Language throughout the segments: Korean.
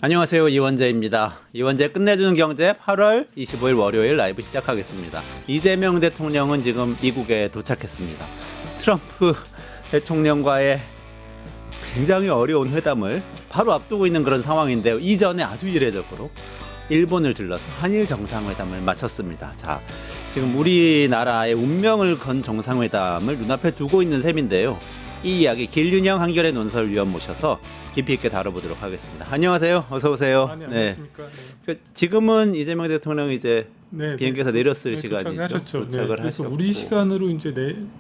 안녕하세요. 이원재입니다. 이원재 끝내주는 경제 8월 25일 월요일 라이브 시작하겠습니다. 이재명 대통령은 지금 미국에 도착했습니다. 트럼프 대통령과의 굉장히 어려운 회담을 바로 앞두고 있는 그런 상황인데요. 이전에 아주 이례적으로 일본을 들러서 한일 정상회담을 마쳤습니다. 자, 지금 우리나라의 운명을 건 정상회담을 눈앞에 두고 있는 셈인데요. 이 이야기 길윤영 한겨레 논설위원 모셔서 깊이 있게 다뤄보도록 하겠습니다. 안녕하세요. 어서 오세요. 안녕하십니까. 네. 지금은 이재명 대통령이 이제 비행기에서 내렸을 시간이죠. 도착을 그래서 우리 시간으로 이제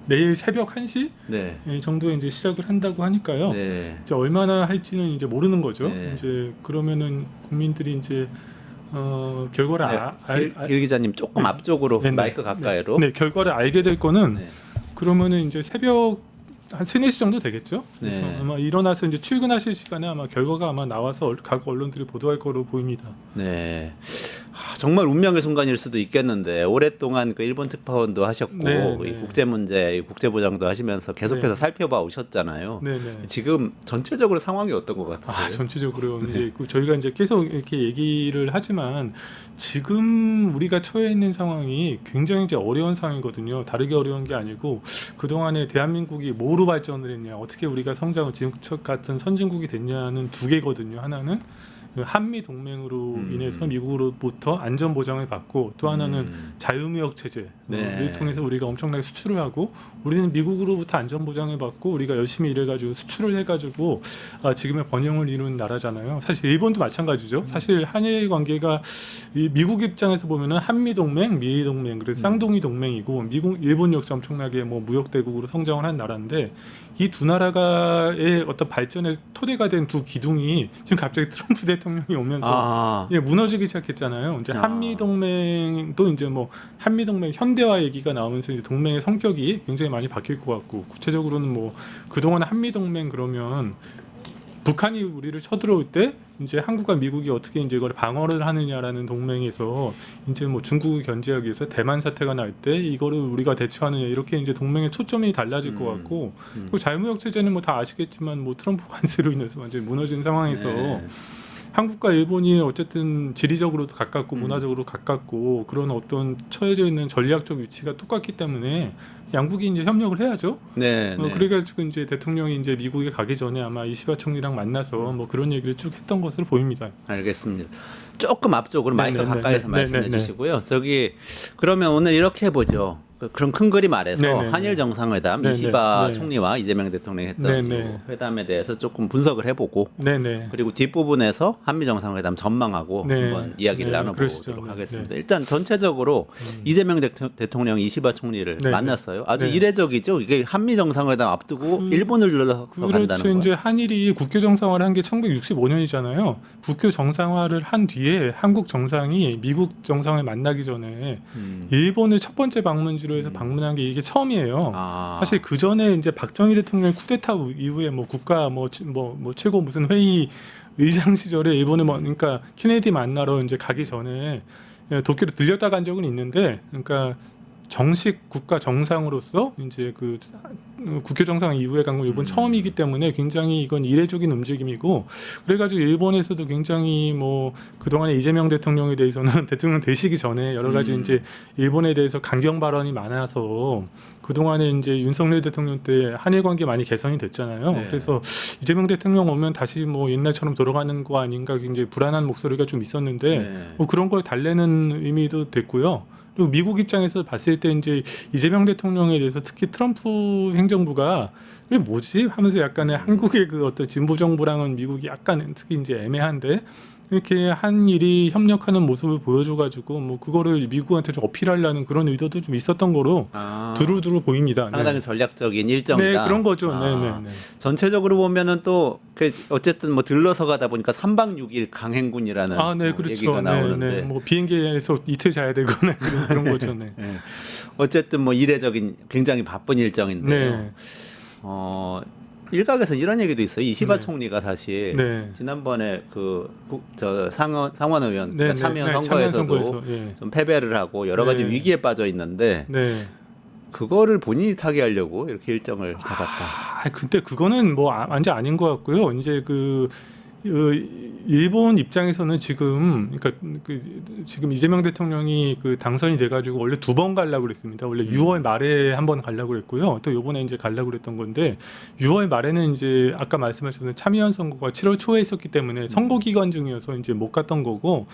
내일 새벽 1시 정도에 이제 시작을 한다고 하니까요. 이제 얼마나 할지는 이제 모르는 거죠. 이제 그러면은 국민들이 이제 결과를 길 기자님 조금 앞쪽으로 마이크 가까이로. 결과를 알게 될 거는 그러면은 이제 새벽 한 3, 4시 정도 되겠죠. 그래서 아마 일어나서 이제 출근하실 시간에 아마 결과가 아마 나와서 각 언론들이 보도할 거로 보입니다. 네. 정말 운명의 순간일 수도 있겠는데 오랫동안 그 일본 특파원도 하셨고 이 국제 문제, 국제보장도 하시면서 계속해서 살펴봐 오셨잖아요. 지금 전체적으로 상황이 어떤 것 같아요? 전체적으로 이제 저희가 이제 계속 이렇게 얘기를 하지만 지금 우리가 처해 있는 상황이 굉장히 이제 어려운 상황이거든요. 다르게 어려운 게 아니고 그 동안에 대한민국이 뭐로 발전을 했냐, 어떻게 우리가 성장을 지금껏 같은 선진국이 됐냐는 두 개거든요. 하나는 한미 동맹으로 인해서 미국으로부터 안전 보장을 받고 또 하나는 자유무역 체제를 통해서 우리가 엄청나게 수출을 하고 우리는 미국으로부터 안전 보장을 받고 우리가 열심히 일해가지고 수출을 해가지고 지금의 번영을 이룬 나라잖아요. 사실 일본도 마찬가지죠. 사실 한일 관계가 미국 입장에서 보면은 한미 동맹, 미일 동맹, 그래서 쌍둥이 동맹이고 일본 역시 엄청나게 뭐 무역 대국으로 성장을 한 나라인데 이 두 나라의 어떤 발전의 토대가 된 두 기둥이 지금 갑자기 트럼프 대통령이 오면서 무너지기 시작했잖아요. 이제 한미 동맹도 이제 뭐 한미 동맹 현대화 얘기가 나오면서 이제 동맹의 성격이 굉장히 많이 바뀔 것 같고 구체적으로는 뭐 그동안 한미 동맹 그러면 북한이 우리를 쳐들어올 때 이제 한국과 미국이 어떻게 이제 이걸 방어를 하느냐라는 동맹에서 이제 뭐 중국을 견제하기 위해서 대만 사태가 날 때 이거를 우리가 대처하느냐 이렇게 이제 동맹의 초점이 달라질 것 같고 또 자유무역 체제는 뭐 다 아시겠지만 뭐 트럼프 관세로 인해서 완전히 무너진 상황에서 한국과 일본이 어쨌든 지리적으로도 가깝고 문화적으로 가깝고 그런 어떤 처해져 있는 전략적 위치가 똑같기 때문에 양국이 이제 협력을 해야죠. 그래가지고 이제 대통령이 이제 미국에 가기 전에 아마 이시바 총리랑 만나서 뭐 그런 얘기를 쭉 했던 것으로 보입니다. 알겠습니다. 조금 앞쪽으로 마이크 가까이서 말씀해 주시고요. 저기 그러면 오늘 이렇게 해보죠. 그럼 큰 그림 아래서 한일 정상회담 이시바 총리와 이재명 대통령이 했던 회담에 대해서 조금 분석을 해보고 그리고 뒷부분에서 한미 정상회담 전망하고 한번 이야기를 나눠보도록 하겠습니다. 일단 전체적으로 이재명 대통령이 이시바 총리를 만났어요. 아주 이례적이죠. 이게 한미 정상회담 앞두고 일본을 들러서 간다는 거예요. 이제 한일이 국교 정상화를 한 게 1965년이잖아요. 국교 정상화를 한 뒤에 한국 정상이 미국 정상을 만나기 전에 일본을 첫 번째 방문지로 해서 방문한 게 이게 처음이에요. 사실 그 전에 이제 박정희 대통령 쿠데타 이후에 뭐 국가 뭐 최고 무슨 회의 의장 시절에 일본에 그러니까 케네디 만나러 이제 가기 전에 도쿄를 들렸다 간 적은 있는데, 그러니까 정식 국가 정상으로서 이제 그 국교 정상 이후에 간 건 이번 처음이기 때문에 굉장히 이건 이례적인 움직임이고, 그래가지고 일본에서도 굉장히 뭐 그동안에 이재명 대통령에 대해서는 대통령 되시기 전에 여러 가지 이제 일본에 대해서 강경 발언이 많아서 그동안에 이제 윤석열 대통령 때 한일 관계 많이 개선이 됐잖아요. 그래서 이재명 대통령 오면 다시 뭐 옛날처럼 돌아가는 거 아닌가 굉장히 불안한 목소리가 좀 있었는데 뭐 그런 걸 달래는 의미도 됐고요. 그리고 미국 입장에서 봤을 때 이제 이재명 대통령에 대해서 특히 트럼프 행정부가 이게 뭐지 하면서 약간의 한국의 그 어떤 진보 정부랑은 미국이 약간 특히 이제 애매한데 이렇게 한일이 협력하는 모습을 보여줘가지고 뭐 그거를 미국한테 좀 어필하려는 그런 의도도 좀 있었던 거로 두루두루 보입니다. 상당히 전략적인 일정이다. 그런 거죠. 전체적으로 보면은 또 어쨌든 뭐 들러서 가다 보니까 3박 6일 강행군이라는 그렇죠. 얘기가 나오는데 뭐 비행기에서 이틀 자야 되거나 그런 거죠. 어쨌든 뭐 이례적인 굉장히 바쁜 일정인데요. 일각에서 이런 얘기도 있어요. 이시바 총리가 사실 지난번에 저 상원 의원 참여연 선거에서도 좀 패배를 하고 여러 가지 위기에 빠져 있는데 그거를 본인이 타개하려고 이렇게 일정을 잡았다. 근데 그거는 뭐 완전 아닌 것 같고요. 이제 일본 입장에서는 지금 그러니까 지금 이재명 대통령이 그 당선이 돼가지고 원래 2번 가려고 그랬습니다. 원래 6월 말에 한 번 가려고 그랬고요. 또 요번에 이제 가려고 그랬던 건데 6월 말에는 이제 아까 말씀하셨던 참의원 선거가 7월 초에 있었기 때문에 선거 기간 중이어서 이제 못 갔던 거고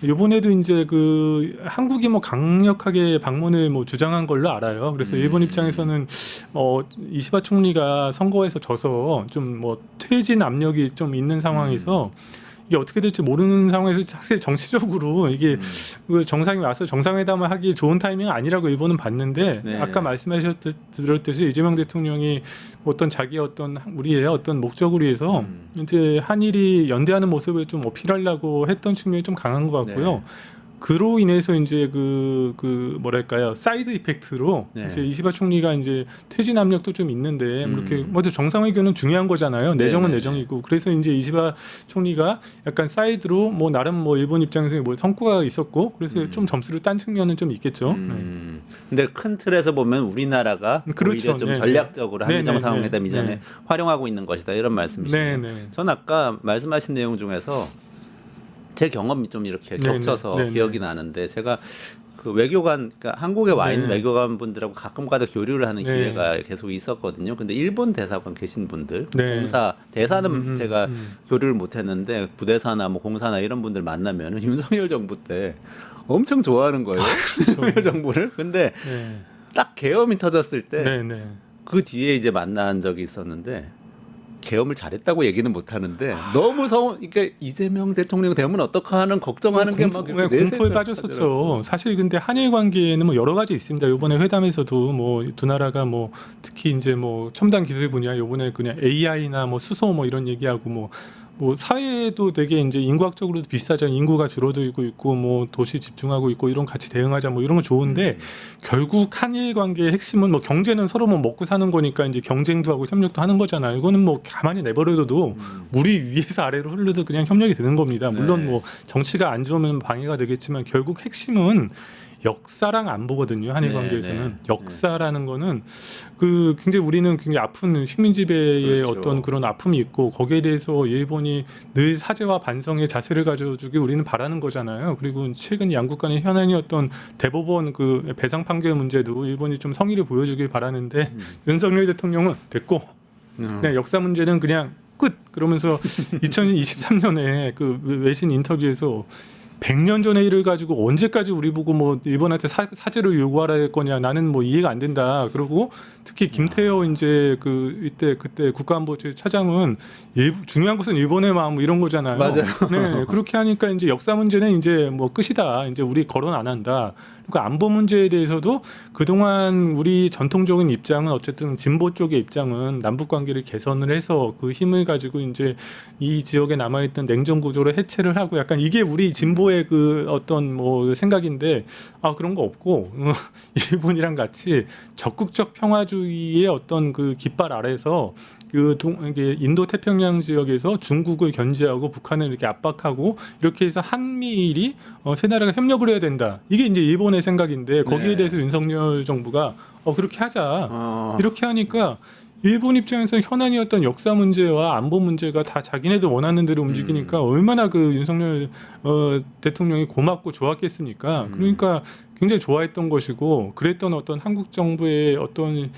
요번에도 이제 그 한국이 뭐 강력하게 방문을 뭐 주장한 걸로 알아요. 그래서 일본 입장에서는 이시바 총리가 선거에서 져서 좀 뭐 퇴진 압력이 좀 있는 상황에서 이게 어떻게 될지 모르는 상황에서 사실 정치적으로 이게 그 정상이 와서 정상회담을 하기 좋은 타이밍은 아니라고 일본은 봤는데 네. 아까 말씀하셨듯이 이재명 대통령이 어떤 자기의 어떤 우리의 어떤 목적을 위해서 이제 한일이 연대하는 모습을 좀 어필하려고 했던 측면이 좀 강한 것 같고요. 네. 그로 인해서 이제 그 뭐랄까요 사이드 이펙트로 네. 이제 이시바 총리가 이제 퇴진 압력도 좀 있는데 이렇게 먼저 정상회견은 중요한 거잖아요. 내정은 네. 내정이고 그래서 이제 이시바 총리가 약간 사이드로 뭐 나름 뭐 일본 입장에서 뭐 성과가 있었고 그래서 좀 점수를 딴 측면은 좀 있겠죠. 근데 큰 틀에서 보면 우리나라가 그렇죠. 오히려 좀 네. 전략적으로 네. 한미 정상회담 이전에 네. 활용하고 있는 것이다 이런 말씀이시네요. 네. 전 아까 말씀하신 내용 중에서 제 경험이 좀 이렇게 네. 겹쳐서 네. 기억이 나는데 제가 그 외교관 그러니까 한국에 와 있는 네. 외교관 분들하고 가끔가다 교류를 하는 네. 기회가 계속 있었거든요. 근데 일본 대사관 계신 분들 네. 공사 대사는 제가 교류를 못했는데 부대사나 뭐 공사나 이런 분들 만나면은 윤석열 정부 때 엄청 좋아하는 거예요. 윤석열 정부를. 근데 네. 딱 계엄이 터졌을 때 네. 그 뒤에 이제 만난 적이 있었는데 계엄을 잘했다고 얘기는 못 하는데 너무 그러니까 이재명 대통령 되면 어떡하 하는 걱정하는 게 막 공포에 빠졌었죠. 사실 근데 한일 관계에는 뭐 여러 가지 있습니다. 이번에 회담에서도 뭐 두 나라가 뭐 특히 이제 뭐 첨단 기술 분야 이번에 그냥 AI나 뭐 수소 뭐 이런 얘기하고 뭐 사회도 되게 이제 인구학적으로도 비슷하잖아요. 인구가 줄어들고 있고 뭐 도시 집중하고 있고 이런 같이 대응하자 뭐 이런 건 좋은데 결국 한일 관계의 핵심은 뭐 경제는 서로 뭐 먹고 사는 거니까 이제 경쟁도 하고 협력도 하는 거잖아요. 이거는 뭐 가만히 내버려둬도 물이 위에서 아래로 흘러도 그냥 협력이 되는 겁니다. 물론 네. 뭐 정치가 안 좋으면 방해가 되겠지만 결국 핵심은 역사랑 안보거든요. 한일 네, 관계에서는 네. 역사라는 거는 그 굉장히 우리는 굉장히 아픈 식민 지배의 그렇죠. 어떤 그런 아픔이 있고 거기에 대해서 일본이 늘 사죄와 반성의 자세를 가져주길 우리는 바라는 거잖아요. 그리고 최근 양국 간의 현안이었던 대법원 그 배상 판결 문제도 일본이 좀 성의를 보여주길 바라는데 윤석열 대통령은 됐고 그냥 역사 문제는 그냥 끝 그러면서 2023년에 그 외신 인터뷰에서 100년 전의 일을 가지고 언제까지 우리 보고 뭐 일본한테 사죄를 요구하라 할 거냐 나는 뭐 이해가 안 된다. 그리고 특히 김태호 이제 그때 국가안보 차장은 중요한 것은 일본의 마음 뭐 이런 거잖아요. 맞아요. 네, 그렇게 하니까 이제 역사 문제는 이제 뭐 끝이다. 이제 우리 거론 안 한다. 그리고 안보 문제에 대해서도 그동안 우리 전통적인 입장은 어쨌든 진보 쪽의 입장은 남북 관계를 개선을 해서 그 힘을 가지고 이제 이 지역에 남아있던 냉전 구조를 해체를 하고 약간 이게 우리 진보의 그 어떤 뭐 생각인데 그런 거 없고 일본이랑 같이 적극적 평화주의의 어떤 그 깃발 아래서 이게 인도 태평양 지역에서 중국을 견제하고 북한을 이렇게 압박하고 이렇게 해서 한미일이 세 나라가 협력을 해야 된다. 이게 이제 일본의 생각인데 거기에 네. 대해서 윤석열 정부가 그렇게 하자. 이렇게 하니까 일본 입장에서 현안이었던 역사 문제와 안보 문제가 다 자기네들 원하는 대로 움직이니까 얼마나 그 윤석열 대통령이 고맙고 좋았겠습니까? 그러니까 굉장히 좋아했던 것이고 그랬던 어떤 한국 정부의 어떤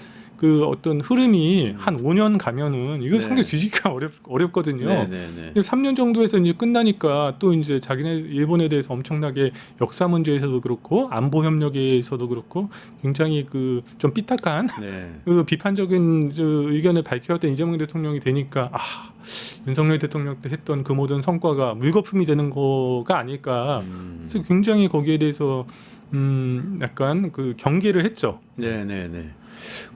흐름이 한 5년 가면은 이거 네. 상당히 뒤집기가 어렵거든요. 네. 근데 3년 정도에서 이제 끝나니까 또 이제 자기네 일본에 대해서 엄청나게 역사 문제에서도 그렇고 안보 협력에서도 그렇고 굉장히 그 좀 삐딱한 네. 그 비판적인 의견을 밝혀왔던 이재명 대통령이 되니까 윤석열 대통령 때 했던 그 모든 성과가 물거품이 되는 거가 아닐까. 그래서 굉장히 거기에 대해서 약간 그 경계를 했죠. 네.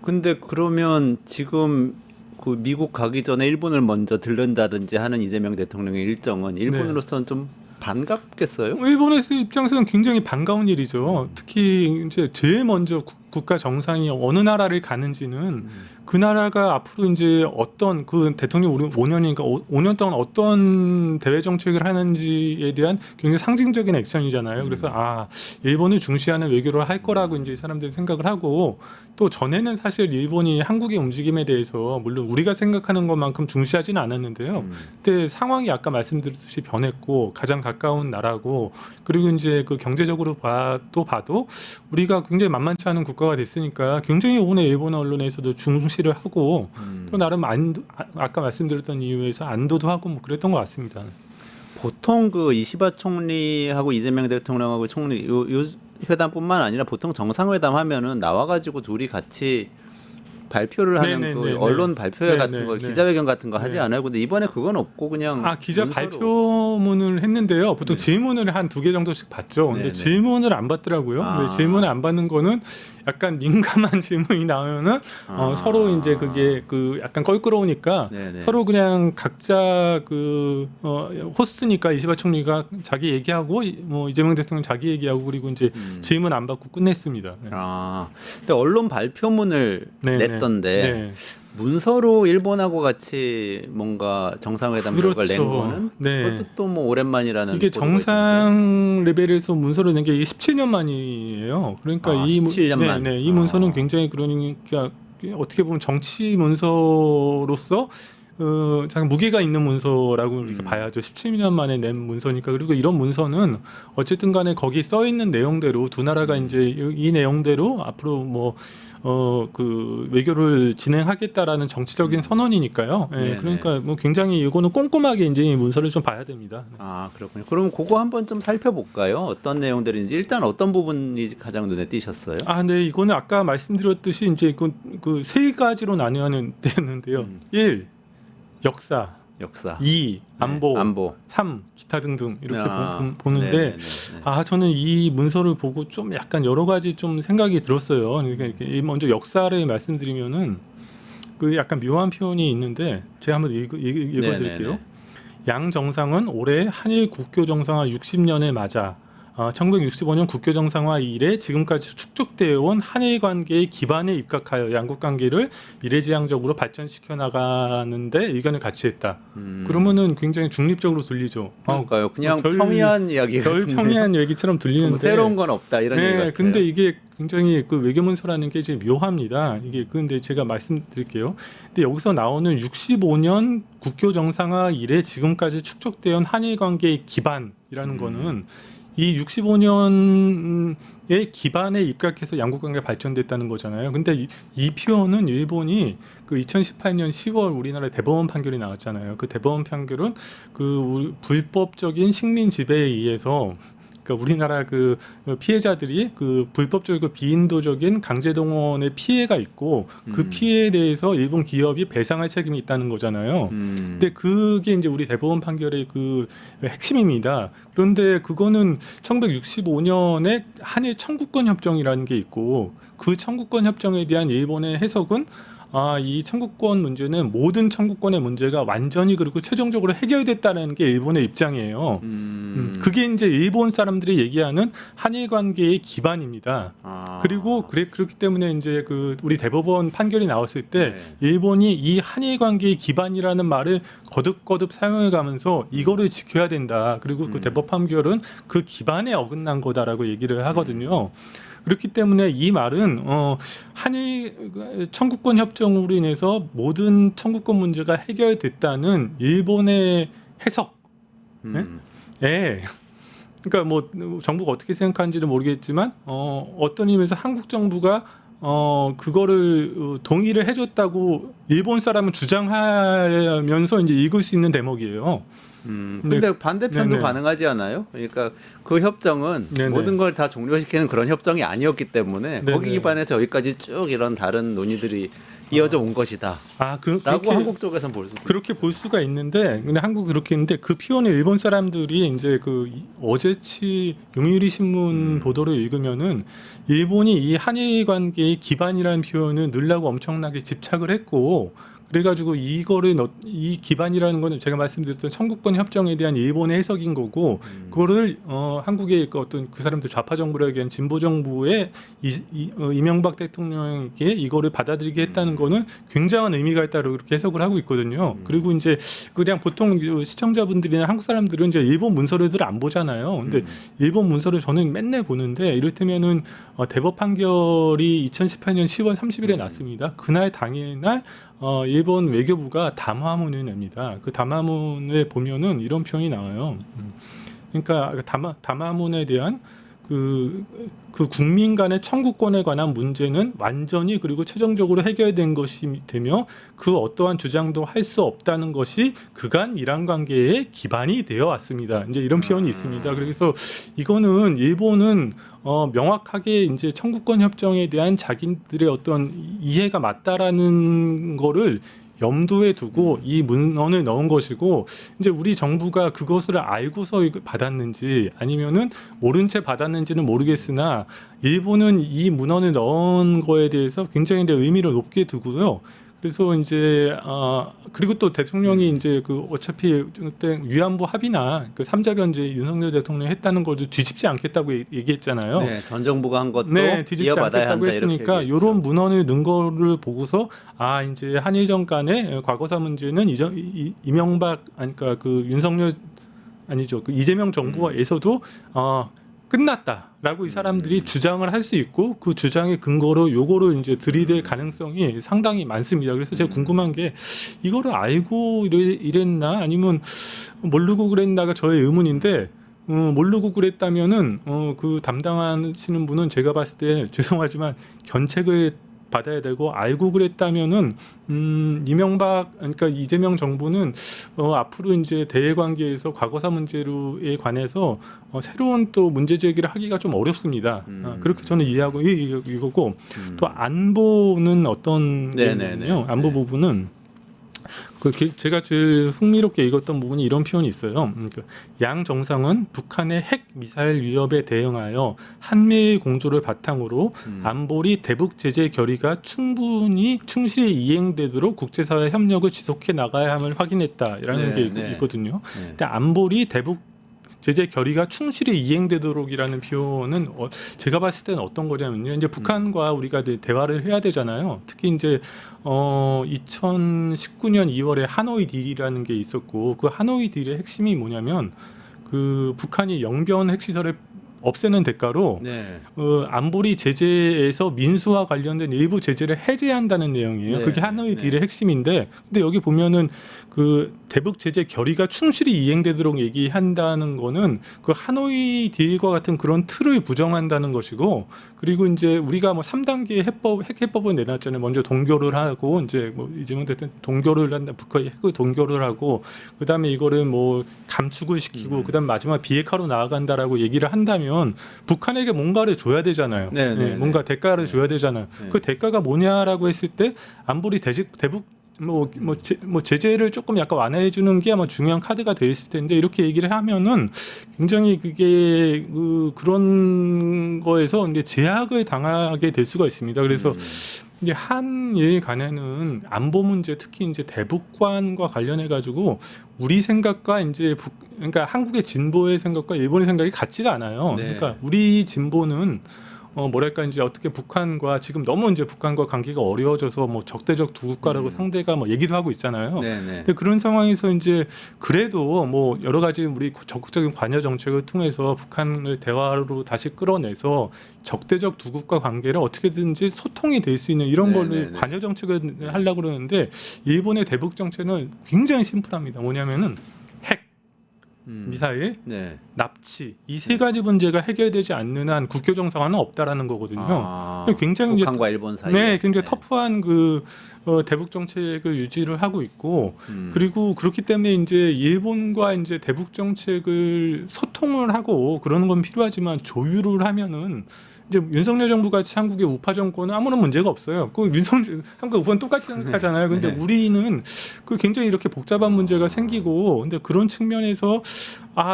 근데 그러면 지금 그 미국 가기 전에 일본을 먼저 들른다든지 하는 이재명 대통령의 일정은 일본으로서는 좀 반갑겠어요? 일본의 입장에서는 굉장히 반가운 일이죠. 특히 이제 제일 먼저 국가 정상이 어느 나라를 가는지는 그 나라가 앞으로 이제 어떤 그 대통령 우리 5년이니까 5년 동안 어떤 대외 정책을 하는지에 대한 굉장히 상징적인 액션이잖아요. 그래서 일본을 중시하는 외교를 할 거라고 이제 사람들이 생각을 하고 또 전에는 사실 일본이 한국의 움직임에 대해서 물론 우리가 생각하는 것만큼 중시하지는 않았는데요. 그때 상황이 아까 말씀드렸듯이 변했고 가장 가까운 나라고 그리고 이제 그 경제적으로 봐도 우리가 굉장히 만만치 않은 국가가 됐으니까 굉장히 오늘 일본 언론에서도 중시를 하고 또 나름 아까 말씀드렸던 이유에서 안도도 하고 뭐 그랬던 것 같습니다. 보통 그 이시바 총리하고 이재명 대통령하고 총리 요 회담뿐만 아니라 보통 정상회담 하면은 나와가지고 둘이 같이 발표를 하는 그 언론 발표회 같은 걸 기자회견 같은 거 하지 않아요? 근데 이번에 그건 없고 그냥 기자 문서로. 발표문을 했는데요. 보통 질문을 한 2개 정도씩 받죠. 근데 질문을 안 받더라고요. 근데 질문을 안 받는 거는 약간 민감한 질문이 나오면은 서로 이제 그게 그 약간 껄끄러우니까 서로 그냥 각자 그 호스트니까 이시바 총리가 자기 얘기하고 뭐 이재명 대통령 자기 얘기하고 그리고 이제 질문 안 받고 끝냈습니다. 근데 언론 발표문을 냈던데 문서로 일본하고 같이 뭔가 정상회담 결과를 낸 거는 그것도 또 뭐 오랜만이라는 이게 정상 레벨에서 문서를 낸 게 17년 만이에요. 그러니까 17년 만. 이 문서는 굉장히 그러니까 어떻게 보면 정치 문서로서 참 무게가 있는 문서라고 우리가 봐야죠. 17년 만에 낸 문서니까. 그리고 이런 문서는 어쨌든 간에 거기 써 있는 내용대로 두 나라가 이제 이 내용대로 앞으로 뭐 그 외교를 진행하겠다라는 정치적인 선언이니까요. 그러니까 뭐 굉장히 이거는 꼼꼼하게 이제 이 문서를 좀 봐야 됩니다. 그렇군요. 그럼 그거 한번 좀 살펴볼까요? 어떤 내용들인지 일단 어떤 부분이 가장 눈에 띄셨어요? 네, 이거는 아까 말씀드렸듯이 이제 그 세 가지로 나뉘어는 되는데요. 1. 역사. 2. 안보. 3. 기타 등등 이렇게 보는데 저는 이 문서를 보고 좀 약간 여러 가지 좀 생각이 들었어요. 그러니까 먼저 역사를 말씀드리면은 그 약간 묘한 표현이 있는데 제가 한번 읽어드릴게요. 양 정상은 올해 한일 국교 정상화 60년을 맞아 1965년 국교 정상화 이래 지금까지 축적되어 온 한일 관계의 기반에 입각하여 양국 관계를 미래지향적으로 발전시켜 나가는데 의견을 같이 했다. 그러면은 굉장히 중립적으로 들리죠. 그러니까요. 그냥 평이한 이야기 같은데. 평이한 얘기처럼 들리는데 새로운 건 없다 이런 얘기 같아요. 근데 이게 굉장히 그 외교문서라는 게 이제 묘합니다. 이게 근데 제가 말씀드릴게요. 근데 여기서 나오는 65년 국교 정상화 이래 지금까지 축적되어 온 한일 관계의 기반이라는 거는 이 65년의 기반에 입각해서 양국 관계가 발전됐다는 거잖아요. 근데 이 표현은 일본이 그 2018년 10월 우리나라 대법원 판결이 나왔잖아요. 그 대법원 판결은 그 불법적인 식민 지배에 의해서 그러니까 우리나라 그 피해자들이 그 불법적이고 비인도적인 강제 동원의 피해가 있고 그 피해에 대해서 일본 기업이 배상할 책임이 있다는 거잖아요. 근데 그게 이제 우리 대법원 판결의 그 핵심입니다. 그런데 그거는 1965년에 한일 청구권 협정이라는 게 있고 그 청구권 협정에 대한 일본의 해석은 이 청구권 문제는 모든 청구권의 문제가 완전히 그리고 최종적으로 해결됐다는 게 일본의 입장이에요. 그게 이제 일본 사람들이 얘기하는 한일 관계의 기반입니다. 그리고 그렇기 때문에 이제 그 우리 대법원 판결이 나왔을 때 일본이 이 한일 관계의 기반이라는 말을 거듭거듭 사용해가면서 이거를 지켜야 된다. 그리고 그 대법 판결은 그 기반에 어긋난 거다라고 얘기를 하거든요. 그렇기 때문에 이 말은 한일 청구권 협정으로 인해서 모든 청구권 문제가 해결됐다는 일본의 해석. 그러니까 뭐 정부가 어떻게 생각하는지는 모르겠지만 어떤 의미에서 한국 정부가 그거를 동의를 해줬다고 일본 사람은 주장하면서 이제 읽을 수 있는 대목이에요. 근데 반대편도 가능하지 않아요? 그러니까 그 협정은 모든 걸 다 종료시키는 그런 협정이 아니었기 때문에 거기 기반해서 여기까지 쭉 이런 다른 논의들이 이어져 온 것이다. 라고 한국 쪽에서는 볼 수 그렇게 볼 수가 있는데, 근데 한국 그렇게 있는데 그 표현을 일본 사람들이 이제 그 어제치 요미우리 신문 보도를 읽으면은 일본이 이 한일 관계의 기반이라는 표현을 넣으려고 엄청나게 집착을 했고. 그래가지고 이거를 이 기반이라는 거는 제가 말씀드렸던 청구권 협정에 대한 일본의 해석인 거고 그거를 한국의 그 어떤 그 사람들 좌파 정부라고 하기엔 진보 정부의 이명박 대통령에게 이거를 받아들이게 했다는 거는 굉장한 의미가 있다고 그렇게 해석을 하고 있거든요. 그리고 이제 그냥 보통 시청자분들이나 한국 사람들은 이제 일본 문서를 안 보잖아요. 근데 일본 문서를 저는 맨날 보는데 이를테면은 대법 판결이 2018년 10월 30일에 났습니다. 그날 당일날 일본 외교부가 담화문을 냅니다. 그 담화문을 보면은 이런 표현이 나와요. 그러니까 담화문에 대한 그 국민 간의 청구권에 관한 문제는 완전히 그리고 최종적으로 해결된 것이 되며 그 어떠한 주장도 할 수 없다는 것이 그간 이란 관계의 기반이 되어 왔습니다. 이제 이런 표현이 있습니다. 그래서 이거는 일본은 명확하게 이제 청구권 협정에 대한 자기들의 어떤 이해가 맞다라는 거를 염두에 두고 이 문헌을 넣은 것이고 이제 우리 정부가 그것을 알고서 받았는지 아니면은 모른 채 받았는지는 모르겠으나 일본은 이 문헌을 넣은 거에 대해서 굉장히 의미를 높게 두고요. 그래서 이제 그리고 또 대통령이 이제 그 어차피 그때 위안부 합의나 그 3자 변제 윤석열 대통령이 했다는 걸 뒤집지 않겠다고 얘기했잖아요. 네, 전 정부가 한 것도 뒤집지 이어받아야 않겠다고 한다 했으니까 이렇게 이런 문헌을 넣은 거를 보고서 이제 한일전 간의 과거사 문제는 이명박 그러니까 그 윤석열 아니죠 그 이재명 정부에서도 끝났다라고 이 사람들이 주장을 할 수 있고 그 주장의 근거로 요거를 이제 들이댈 가능성이 상당히 많습니다. 그래서 제가 궁금한 게 이거를 알고 이랬나 아니면 모르고 그랬나가 저의 의문인데 모르고 그랬다면은 그 담당하시는 분은 제가 봤을 때 죄송하지만 견책을 받아야 되고 알고 그랬다면은 이명박 그러니까 이재명 정부는 앞으로 이제 대외 관계에서 과거사 문제에 관해서 새로운 또 문제 제기를 하기가 좀 어렵습니다. 그렇게 저는 이해하고 이거고 또 안보는 어떤 내용이요? 안보 부분은 제가 제일 흥미롭게 읽었던 부분이 이런 표현이 있어요. 양 정상은 북한의 핵 미사일 위협에 대응하여 한미일 공조를 바탕으로 안보리 대북 제재 결의가 충실히 이행되도록 국제사회 협력을 지속해 나가야 함을 확인했다라는 게 있거든요. 근데 안보리 대북 제재 결의가 충실히 이행되도록이라는 표현은 제가 봤을 때는 어떤 거냐면요. 이제 북한과 우리가 대화를 해야 되잖아요. 특히 이제 2019년 2월에 하노이 딜이라는 게 있었고 그 하노이 딜의 핵심이 뭐냐면 그 북한이 영변 핵시설을 없애는 대가로 안보리 제재에서 민수와 관련된 일부 제재를 해제한다는 내용이에요. 그게 하노이 딜의 핵심인데 근데 여기 보면은 그 대북 제재 결의가 충실히 이행되도록 얘기한다는 거는 그 하노이 딜과 같은 그런 틀을 부정한다는 것이고 그리고 이제 우리가 뭐 3단계 핵 해법을 내놨잖아요. 먼저 동결을 하고 이제 뭐 이재명 대통령 동결을 한다. 북한이 핵을 동결을 하고 그다음에 이거를 뭐 감축을 시키고 그다음 마지막 비핵화로 나아간다라고 얘기를 한다면 북한에게 뭔가를 줘야 되잖아요. 뭔가 대가를 줘야 되잖아요. 그 대가가 뭐냐라고 했을 때 안보리 대북 제재를 조금 약간 완화해 주는 게 아마 중요한 카드가 돼 있을 텐데 이렇게 얘기를 하면은 굉장히 그게 그런 거에서 이제 제약을 당하게 될 수가 있습니다. 그래서 이제 한일 간에는 안보 문제 특히 이제 대북관과 관련해 가지고 우리 생각과 이제 그러니까 한국의 진보의 생각과 일본의 생각이 같지가 않아요. 그러니까 우리 진보는 뭐랄까 이제 어떻게 북한과 지금 너무 이제 북한과 관계가 어려워져서 뭐 적대적 두 국가라고 상대가 뭐 얘기도 하고 있잖아요. 근데 그런 상황에서 이제 그래도 뭐 여러 가지 우리 적극적인 관여 정책을 통해서 북한을 대화로 다시 끌어내서 적대적 두 국가 관계를 어떻게든지 소통이 될 수 있는 이런 걸로 관여 정책을 하려고 그러는데 일본의 대북 정책은 굉장히 심플합니다. 뭐냐면은 핵 미사일, 납치 이 세 가지 문제가 해결되지 않는 한 국교 정상화는 없다라는 거거든요. 굉장히 북한과 일본 사이에 굉장히 터프한 그 대북 정책을 유지를 하고 있고 그리고 그렇기 때문에 이제 일본과 이제 대북 정책을 소통을 하고 그러는 건 필요하지만 조율을 하면은 이제 윤석열 정부 같이 한국의 우파 정권은 아무런 문제가 없어요. 그 한국 우파는 똑같이 생각하잖아요. 근데 우리는 그 굉장히 이렇게 복잡한 문제가 생기고 근데 그런 측면에서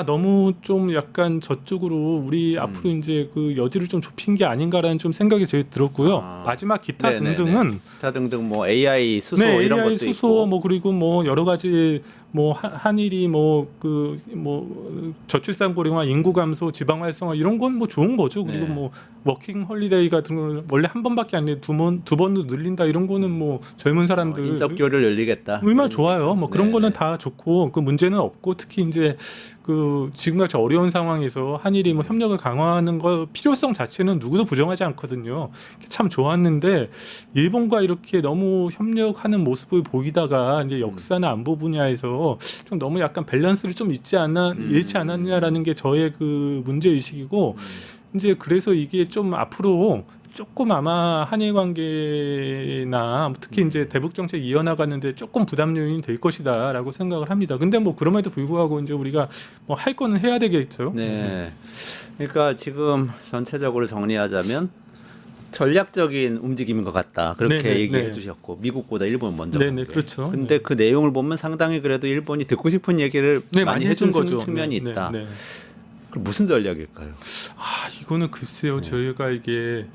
너무 좀 약간 저쪽으로 우리 앞으로 이제 그 여지를 좀 좁힌 게 아닌가라는 좀 생각이 제일 들었고요. 마지막 기타 네네네. 등등은 기타 등등 뭐 AI 수소 네, 이런 AI 것도 수소 있고. 뭐 그리고 뭐 여러 가지 뭐 한일이 뭐 그 뭐 저출산 고령화, 인구 감소, 지방 활성화 이런 건 뭐 좋은 거죠. 그리고 네. 뭐 워킹 홀리데이 같은 거 원래 한 번밖에 안 돼 두 번도 늘린다 이런 거는 뭐 젊은 사람들 인적 교류를 열리겠다. 얼마나 이런 좋아요. 얘기죠. 뭐 그런 네, 거는 네. 다 좋고 그 문제는 없고 특히 이제 그 지금같이 어려운 상황에서 한일이 뭐 협력을 강화하는 거 필요성 자체는 누구도 부정하지 않거든요. 참 좋았는데 일본과 이렇게 너무 협력하는 모습을 보이다가 이제 역사나 안보 분야에서 좀 너무 약간 밸런스를 좀 잃지 않았냐라는 게 저의 그 문제 의식이고 이제 그래서 이게 좀 앞으로 조금 아마 한일 관계나 특히 이제 대북 정책 이어나가는데 조금 부담 요인이 될 것이다라고 생각을 합니다. 근데 뭐 그럼에도 불구하고 이제 우리가 뭐 할 거는 해야 되겠죠. 네. 그러니까 지금 전체적으로 정리하자면 전략적인 움직임인 것 같다. 그렇게 네네, 얘기해 네. 주셨고 미국보다 일본 먼저. 네네, 간 게. 그렇죠. 근데 네. 그 내용을 보면 상당히 그래도 일본이 듣고 싶은 얘기를 네, 많이 해준 거죠. 측면이 네, 있다. 네, 네. 그럼 무슨 전략일까요? 이거는 글쎄요. 저희가 이게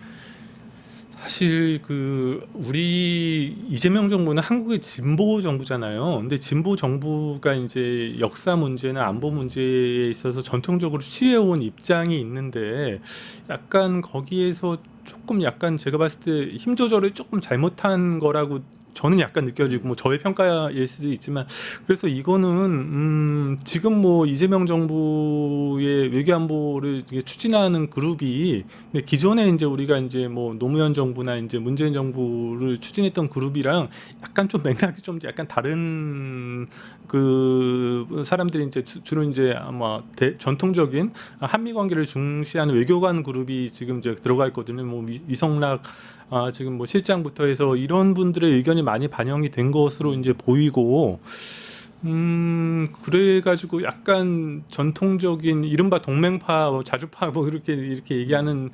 사실 그 우리 이재명 정부는 한국의 진보 정부잖아요. 근데 진보 정부가 이제 역사 문제나 안보 문제에 있어서 전통적으로 취해온 입장이 있는데 약간 거기에서 조금 약간 제가 봤을 때 힘 조절을 조금 잘못한 거라고 저는 약간 느껴지고 뭐 저의 평가일 수도 있지만 그래서 이거는 지금 뭐 이재명 정부의 외교안보를 이게 추진하는 그룹이 근데 기존에 이제 우리가 이제 뭐 노무현 정부나 이제 문재인 정부를 추진했던 그룹이랑 약간 좀 맥락이 좀 약간 다른 그 사람들이 이제 주로 이제 아마 전통적인 한미 관계를 중시하는 외교관 그룹이 지금 이제 들어가 있거든요. 뭐 이성락 지금 뭐 실장부터 해서 이런 분들의 의견이 많이 반영이 된 것으로 이제 보이고, 그래가지고 약간 전통적인 이른바 동맹파, 자주파 뭐 이렇게 얘기하는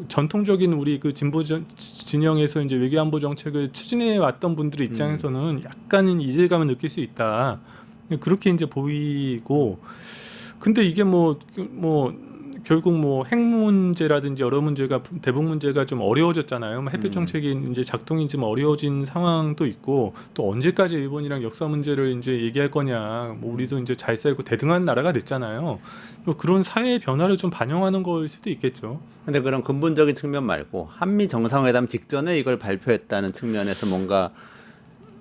전통적인 우리 그 진보 진영에서 이제 외교안보 정책을 추진해 왔던 분들의 입장에서는 약간은 이질감을 느낄 수 있다. 그렇게 이제 보이고, 근데 이게 뭐 결국 뭐 핵 문제라든지 여러 문제가 대북 문제가 좀 어려워졌잖아요. 뭐 햇볕 정책이 이제 작동이 좀 어려워진 상황도 있고 또 언제까지 일본이랑 역사 문제를 이제 얘기할 거냐. 뭐 우리도 이제 잘 살고 대등한 나라가 됐잖아요. 뭐 그런 사회의 변화를 좀 반영하는 거일 수도 있겠죠. 근데 그런 근본적인 측면 말고 한미 정상회담 직전에 이걸 발표했다는 측면에서 뭔가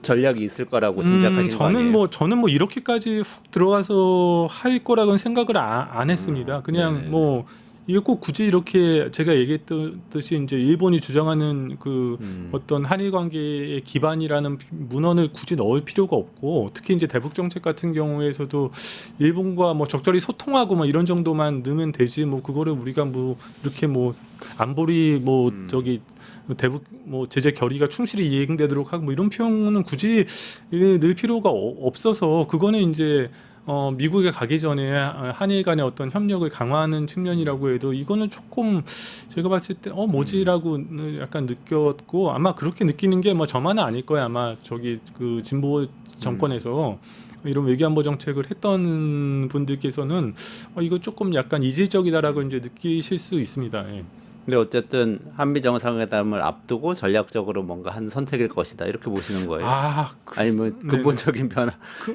전략이 있을 거라고 짐작하신 거 아니에요? 저는 뭐 이렇게까지 훅 들어가서 할 거라고는 생각을 안 했습니다. 그냥 네네. 뭐 이게 꼭 굳이 이렇게 제가 얘기했듯이 이제 일본이 주장하는 그 어떤 한일 관계의 기반이라는 문헌을 굳이 넣을 필요가 없고 특히 이제 대북 정책 같은 경우에서도 일본과 뭐 적절히 소통하고 뭐 이런 정도만 넣으면 되지 뭐 그거를 우리가 뭐 이렇게 뭐 안보리 뭐 저기 대북 뭐 제재 결의가 충실히 이행되도록 하고 뭐 이런 표현은 굳이 넣을 필요가 없어서 그거는 이제 미국에 가기 전에 한일 간의 어떤 협력을 강화하는 측면이라고 해도 이거는 조금 제가 봤을 때 뭐지라고 약간 느꼈고 아마 그렇게 느끼는 게 뭐 저만은 아닐 거예요. 아마 저기 그 진보 정권에서 이런 외교안보 정책을 했던 분들께서는 이거 조금 약간 이질적이다라고 이제 느끼실 수 있습니다. 예. 근데 어쨌든 한미 정상회담을 앞두고 전략적으로 뭔가 한 선택일 것이다 이렇게 보시는 거예요? 아니면 근본적인 변화?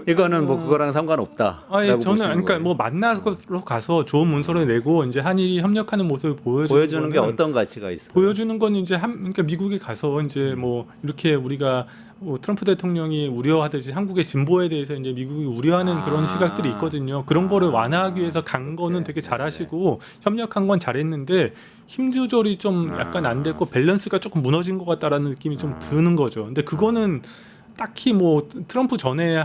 이거는 뭐 그거랑 상관없다. 저는 보시는 그러니까 거예요? 뭐 만나러 가서 좋은 문서를 내고 이제 한일이 협력하는 모습을 보여주는 게 어떤 가치가 있어요? 보여주는 건 이제 그러니까 미국에 가서 이제 뭐 이렇게 우리가 트럼프 대통령이 우려하듯이 한국의 진보에 대해서 이제 미국이 우려하는 그런 시각들이 있거든요. 그런 거를 완화하기 위해서 간 거는 되게 잘하시고 협력한 건 잘했는데 힘 조절이 좀 약간 안 됐고 밸런스가 조금 무너진 것 같다라는 느낌이 좀 드는 거죠. 근데 그거는 딱히 뭐 트럼프 전에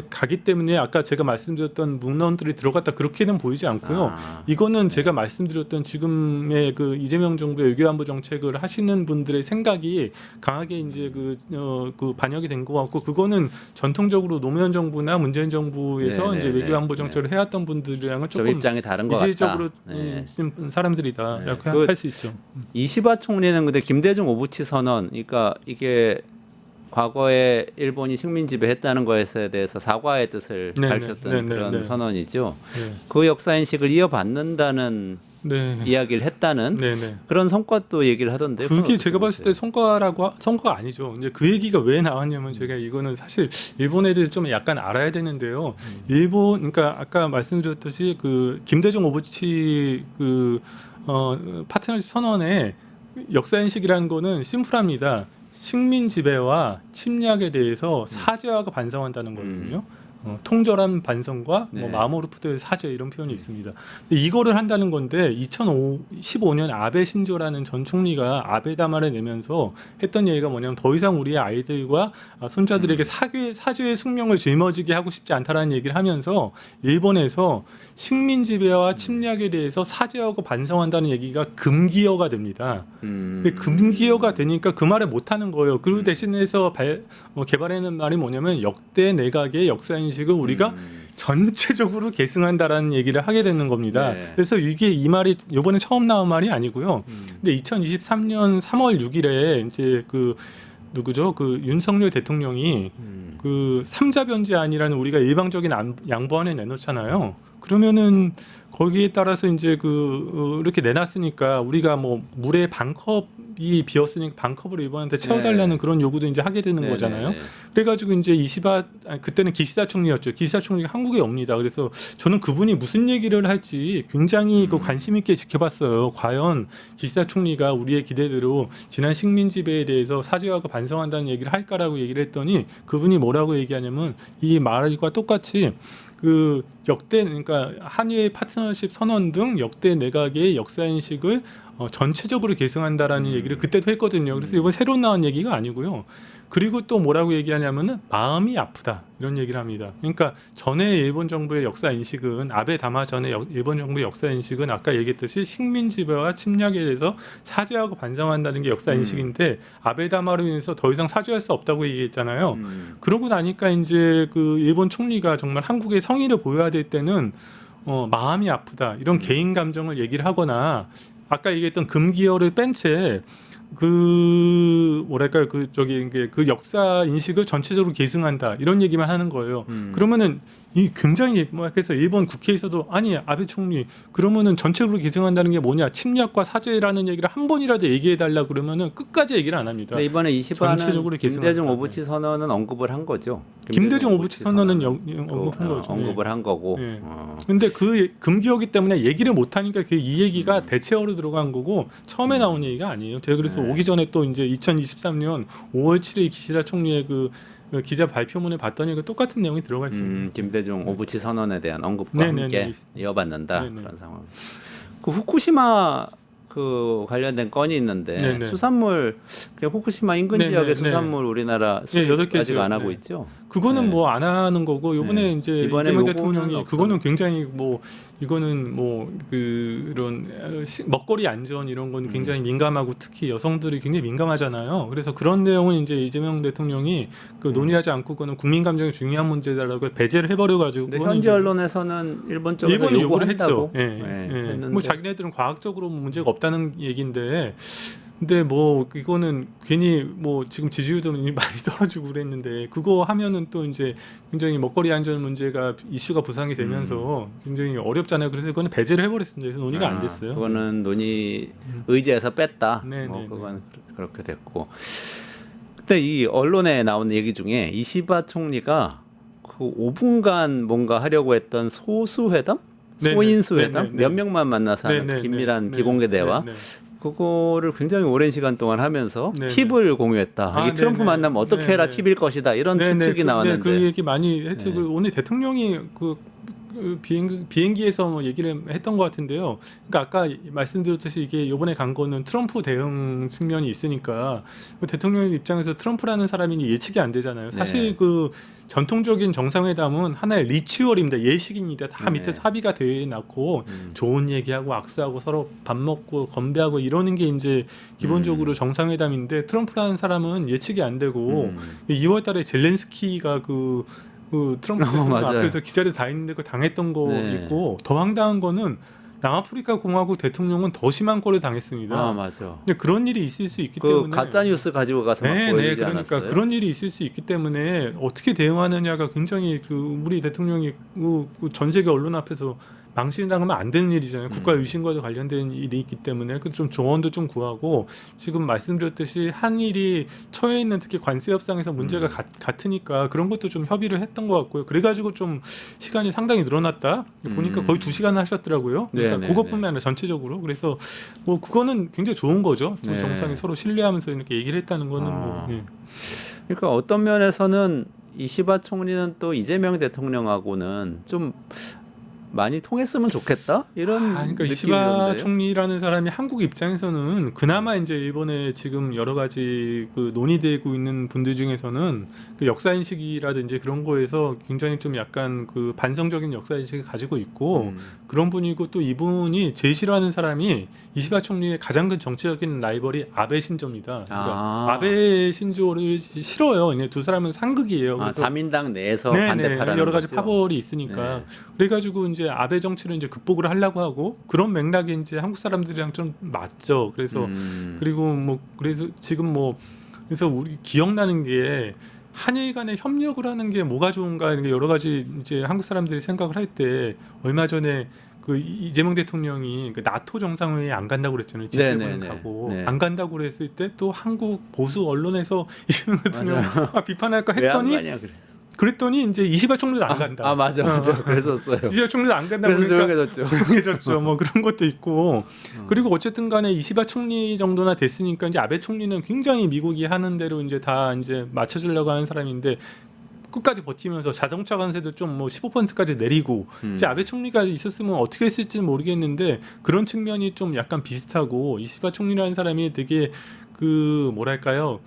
가기 때문에 아까 제가 말씀드렸던 문헌들이 들어갔다 그렇게는 보이지 않고요. 이거는 제가 말씀드렸던 지금의 그 이재명 정부의 외교안보 정책을 하시는 분들의 생각이 강하게 이제 그 반영이 된 것 같고 그거는 전통적으로 노무현 정부나 문재인 정부에서 이제 외교안보 정책을 해왔던 분들이랑은 조금 입장이 다른 것 이질적으로 같다. 사람들이다 이렇게 할 수 있죠. 이시바 총리는 근데 김대중 오부치 선언, 그러니까 이게 과거에 일본이 식민 지배했다는 것에 대해서 사과의 뜻을 네, 밝혔던 네, 네, 그런 네. 선언이죠. 네. 그 역사 인식을 이어받는다는 네. 이야기를 했다는 네, 네. 그런 성과도 얘기를 하던데. 그게 제가 봤을 때 성과가 아니죠. 이제 그 얘기가 왜 나왔냐면 제가 이거는 사실 일본에 대해서 좀 약간 알아야 되는데요. 일본 그러니까 아까 말씀드렸듯이 그 김대중 오부치 그 파트너십 선언의 역사 인식이라는 거는 심플합니다. 식민 지배와 침략에 대해서 사죄하고 반성한다는 거거든요. 통절한 반성과 네. 뭐 마모르프토의 사죄 이런 표현이 있습니다. 근데 이거를 한다는 건데 2015년 아베 신조라는 전 총리가 아베 담화를 내면서 했던 얘기가 뭐냐면 더 이상 우리의 아이들과 손자들에게 사죄의 숙명을 짊어지게 하고 싶지 않다라는 얘기를 하면서 일본에서 식민 지배와 침략에 대해서 사죄하고 반성한다는 얘기가 금기어가 됩니다. 근데 금기어가 되니까 그 말을 못 하는 거예요. 그 대신해서 개발해낸 말이 뭐냐면 역대 내각의 역사 인식을 우리가 전체적으로 계승한다라는 얘기를 하게 되는 겁니다. 네. 그래서 이게 이 말이 이번에 처음 나온 말이 아니고요. 근데 2023년 3월 6일에 이제 그 누구죠? 그 윤석열 대통령이 그 삼자 변제안이라는 우리가 일방적인 양보안을 내놓잖아요. 그러면은 거기에 따라서 이제 이렇게 내놨으니까 우리가 뭐 물에 반컵이 비었으니까 반컵을 일본한테 채워달라는 네. 그런 요구도 이제 하게 되는 거잖아요. 네네. 그래가지고 이제 그때는 기시다 총리였죠. 기시다 총리가 한국에 옵니다. 그래서 저는 그분이 무슨 얘기를 할지 굉장히 그 관심 있게 지켜봤어요. 과연 기시다 총리가 우리의 기대대로 지난 식민 지배에 대해서 사죄하고 반성한다는 얘기를 할까라고 얘기를 했더니 그분이 뭐라고 얘기하냐면 이 말과 똑같이 그 역대 그러니까 한일 파트너십 선언 등 역대 내각의 역사 인식을 전체적으로 계승한다라는 얘기를 그때도 했거든요. 그래서 이번 새로 나온 얘기가 아니고요. 그리고 또 뭐라고 얘기하냐면은 마음이 아프다 이런 얘기를 합니다. 그러니까 전에 일본 정부의 역사 인식은 아베 담화 전에 일본 정부의 역사 인식은 아까 얘기했듯이 식민 지배와 침략에 대해서 사죄하고 반성한다는 게 역사 인식인데 아베 담화로 인해서 더 이상 사죄할 수 없다고 얘기했잖아요. 그러고 나니까 이제 그 일본 총리가 정말 한국의 성의를 보여야 될 때는 마음이 아프다 이런 개인 감정을 얘기를 하거나 아까 얘기했던 금기어를 뺀 채 뭐랄까요 그 역사 인식을 전체적으로 계승한다 이런 얘기만 하는 거예요. 그러면은 이 굉장히 그래서 일본 국회에서도 아니 아베 총리 그러면은 전체적으로 계승한다는 게 뭐냐 침략과 사죄라는 얘기를 한 번이라도 얘기해 달라 그러면은 끝까지 얘기를 안 합니다. 근데 이번에 전체적으로 20화는 김대중 계승한다. 오부치 선언은 언급을 한 거죠. 김대중 오부치 선언은 언급한 거죠. 언급을 한 거고. 네. 근데 그 금기어기 때문에 얘기를 못 하니까 이 얘기가 대체어로 들어간 거고 처음에 나온 얘기가 아니에요. 제가 그래서 오기 전에 또 이제 2023년 5월 7일 기시다 총리의 그 기자 발표문을 봤더니 그 똑같은 내용이 들어가 있습니다. 김대중 오부치 선언에 대한 언급과 네네네. 함께 이어받는다 네네. 그런 상황. 그 후쿠시마 그 관련된 건이 있는데 네네. 수산물 그냥 후쿠시마 인근 네네. 지역의 네. 수산물 우리나라 네, 여덟 수입 개 아직 지역. 안 하고 네. 있죠. 그거는 네. 뭐 안 하는 거고 이번에 네. 이제 이번에 이재명 요거는 대통령이 없었나? 그거는 굉장히 뭐 이거는 뭐 그런 먹거리 안전 이런 건 굉장히 민감하고 특히 여성들이 굉장히 민감하잖아요. 그래서 그런 내용은 이제 이재명 대통령이 그 논의하지 않고 그거는 국민 감정이 중요한 문제다라고 배제를 해버려 가지고 근데 현지 언론에서는 일본 쪽에서 일본이 요구를 요구한다고 했죠. 예, 예. 했는데 뭐 자기네들은 과학적으로 문제가 없다는 얘기인데, 근데 뭐 이거는 괜히 뭐 지금 지지율도 많이 떨어지고 그랬는데 그거 하면은 또 이제 굉장히 먹거리 안전 문제가 이슈가 부상이 되면서 굉장히 어렵잖아요. 그래서 그거는 배제를 해버렸습니다. 그래서 논의가 안 됐어요. 그거는 논의 의제에서 뺐다. 네, 뭐 네, 그건 그렇게 됐고. 근데 이 언론에 나오는 얘기 중에 이시바 총리가 그 5분간 뭔가 하려고 했던 소수회담, 네네. 소인수회담 네네. 몇 명만 만나서 하는 네네. 긴밀한 네네. 비공개 대화. 네네. 그거를 굉장히 오랜 시간 동안 하면서 네네. 팁을 공유했다. 이게 트럼프 네네. 만나면 어떻게 해라 네네. 팁일 것이다. 이런 추측이 나왔는데. 그 얘기 많이 했죠. 네. 오늘 대통령이 그 비행기에서 뭐 얘기를 했던 것 같은데요. 그러니까 아까 말씀드렸듯이 이게 이번에 간 거는 트럼프 대응 측면이 있으니까 대통령 입장에서 트럼프라는 사람이 예측이 안 되잖아요. 사실 네. 그 전통적인 정상회담은 하나의 리추얼입니다. 예식입니다. 다 네. 밑에서 합의가 돼 놨고 좋은 얘기하고 악수하고 서로 밥 먹고 건배하고 이러는 게 이제 기본적으로 정상회담인데 트럼프라는 사람은 예측이 안 되고 2월달에 젤렌스키가 그 트럼프 대통령 맞아요. 앞에서 기자들 다 있는데 그 당했던 거 네. 있고 더 황당한 거는 남아프리카 공화국 대통령은 더 심한 꼴을 당했습니다. 아 맞아. 근데 그런 일이 있을 수 있기 그 때문에 가짜 뉴스 가지고 가서 막 보여주지 그러니까 않았어요? 그런 일이 있을 수 있기 때문에 어떻게 대응하느냐가 굉장히 그 우리 대통령이 그전 세계 언론 앞에서 망신당하면 안 되는 일이잖아요. 국가 유신과도 관련된 일이 있기 때문에 그 좀 조언도 좀 구하고 지금 말씀드렸듯이 한일이 처해 있는 특히 관세 협상에서 문제가 같으니까 그런 것도 좀 협의를 했던 것 같고요. 그래가지고 좀 시간이 상당히 늘어났다 보니까 거의 2시간 하셨더라고요. 그러니까 네네네. 그것뿐만 아니라 전체적으로 그래서 뭐 그거는 굉장히 좋은 거죠. 두 네. 정상이 서로 신뢰하면서 이렇게 얘기를 했다는 거는 뭐. 예. 그러니까 어떤 면에서는 이시바 총리는 또 이재명 대통령하고는 좀 많이 통했으면 좋겠다 이런 그러니까 느낌이 이시바 드는데요. 총리라는 사람이 한국 입장에서는 그나마 이제 일본에 지금 여러 가지 그 논의되고 있는 분들 중에서는 그 역사 인식이라든지 그런 거에서 굉장히 좀 약간 그 반성적인 역사 인식을 가지고 있고 그런 분이고 또 이분이 제일 싫어하는 사람이 이시바 총리의 가장 큰 정치적인 라이벌이 아베 신조입니다. 그러니까 아베 신조를 싫어요. 그냥 두 사람은 상극이에요. 아, 그래서 3인당 내에서 네네, 반대파라는 여러 가지 거죠? 파벌이 있으니까 네. 그래가지고 이제 아베 정치를 이제 극복을 하려고 하고 그런 맥락이 이제 한국 사람들이랑 좀 맞죠. 그래서 그리고 뭐 그래서 지금 뭐 그래서 우리 기억나는 게 한일 간의 협력을 하는 게 뭐가 좋은가 이런 게 여러 가지 이제 한국 사람들이 생각을 할 때 얼마 전에 그 이재명 대통령이 그 나토 정상회의에 안 간다고 그랬잖아요. G7은 네네네. 가고 네. 안 간다고 그랬을 때 또 한국 보수 언론에서 이재명 대통령 비판할까 왜 안 했더니 가냐 그래. 그랬더니 이제 이시바 총리도 안 간다. 아 맞아 그랬었어요. 이시바 총리도 안 간다고 그래서 그러니까 조용해졌죠. 조용해졌죠. 뭐 그런 것도 있고 그리고 어쨌든 간에 이시바 총리 정도나 됐으니까 이제 아베 총리는 굉장히 미국이 하는 대로 이제 다 이제 맞춰주려고 하는 사람인데 끝까지 버티면서 자동차 관세도 좀 뭐 15%까지 내리고 이제 아베 총리가 있었으면 어떻게 했을지는 모르겠는데 그런 측면이 좀 약간 비슷하고 이시바 총리라는 사람이 되게 그 뭐랄까요?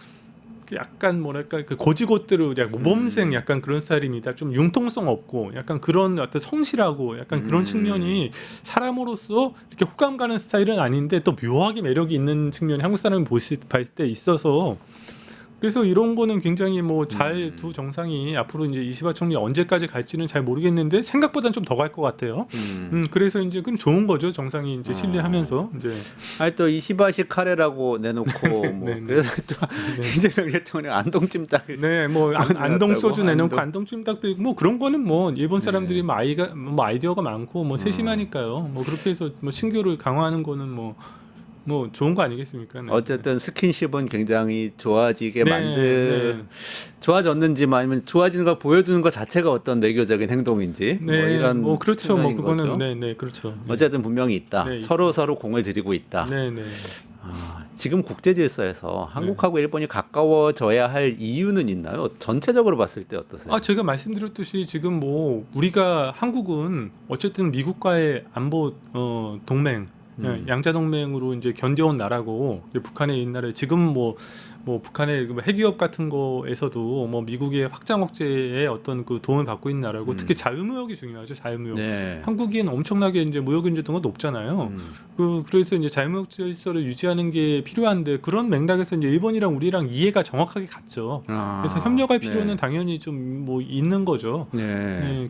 약간 뭐랄까 그 고지고대로 약간 모범생 약간 그런 스타일입니다. 좀 융통성 없고 약간 그런 어떤 성실하고 약간 그런 측면이 사람으로서 이렇게 호감 가는 스타일은 아닌데 또 묘하게 매력이 있는 측면이 한국 사람이 봤을 때 있어서 그래서 이런 거는 굉장히 뭐 잘 두 정상이 앞으로 이제 이시바 총리 언제까지 갈지는 잘 모르겠는데 생각보다는 좀 더 갈 것 같아요. 그래서 이제 그럼 좋은 거죠. 정상이 이제 신뢰하면서 이제 아니 또 이시바시 카레라고 내놓고 뭐 네, 네. 그래서 또 이재명 대통령 안동찜닭 네, 뭐 안동 소주 내놓고 안동. 안동 찜닭도 있고 뭐 그런 거는 뭐 일본 사람들이 뭐 아이디어가 많고 뭐 세심하니까요. 뭐 그렇게 해서 뭐 신교를 강화하는 거는 뭐 좋은 거 아니겠습니까? 네. 어쨌든 스킨십은 굉장히 좋아지게 네. 좋아졌는지만 아니면 좋아지는 걸 보여주는 것 자체가 어떤 내교적인 행동인지 뭐 네, 이런 뭐 그렇죠. 뭐 측면인 그거는 거죠. 네, 그렇죠. 네. 어쨌든 분명히 있다. 네, 서로 공을 들이고 있다. 네. 지금 국제 질서에서 한국하고 일본이 가까워져야 할 이유는 있나요? 전체적으로 봤을 때 어떠세요? 제가 말씀드렸듯이 지금 뭐 우리가 한국은 어쨌든 미국과의 안보 동맹 양자 동맹으로 이제 견뎌온 나라고 이제 북한의 옛날에 지금 뭐 북한의 핵위협 같은 거에서도 뭐 미국의 확장 억제에 어떤 그 도움을 받고 있는 나라고 특히 자유무역이 중요하죠. 자유무역. 네. 한국인 엄청나게 이제 무역 인지도가 높잖아요. 그래서 이제 자유무역 질서를 유지하는 게 필요한데 그런 맥락에서 이제 일본이랑 우리랑 이해가 정확하게 같죠. 그래서 협력할 필요는 네. 당연히 좀 뭐 있는 거죠. 네. 네.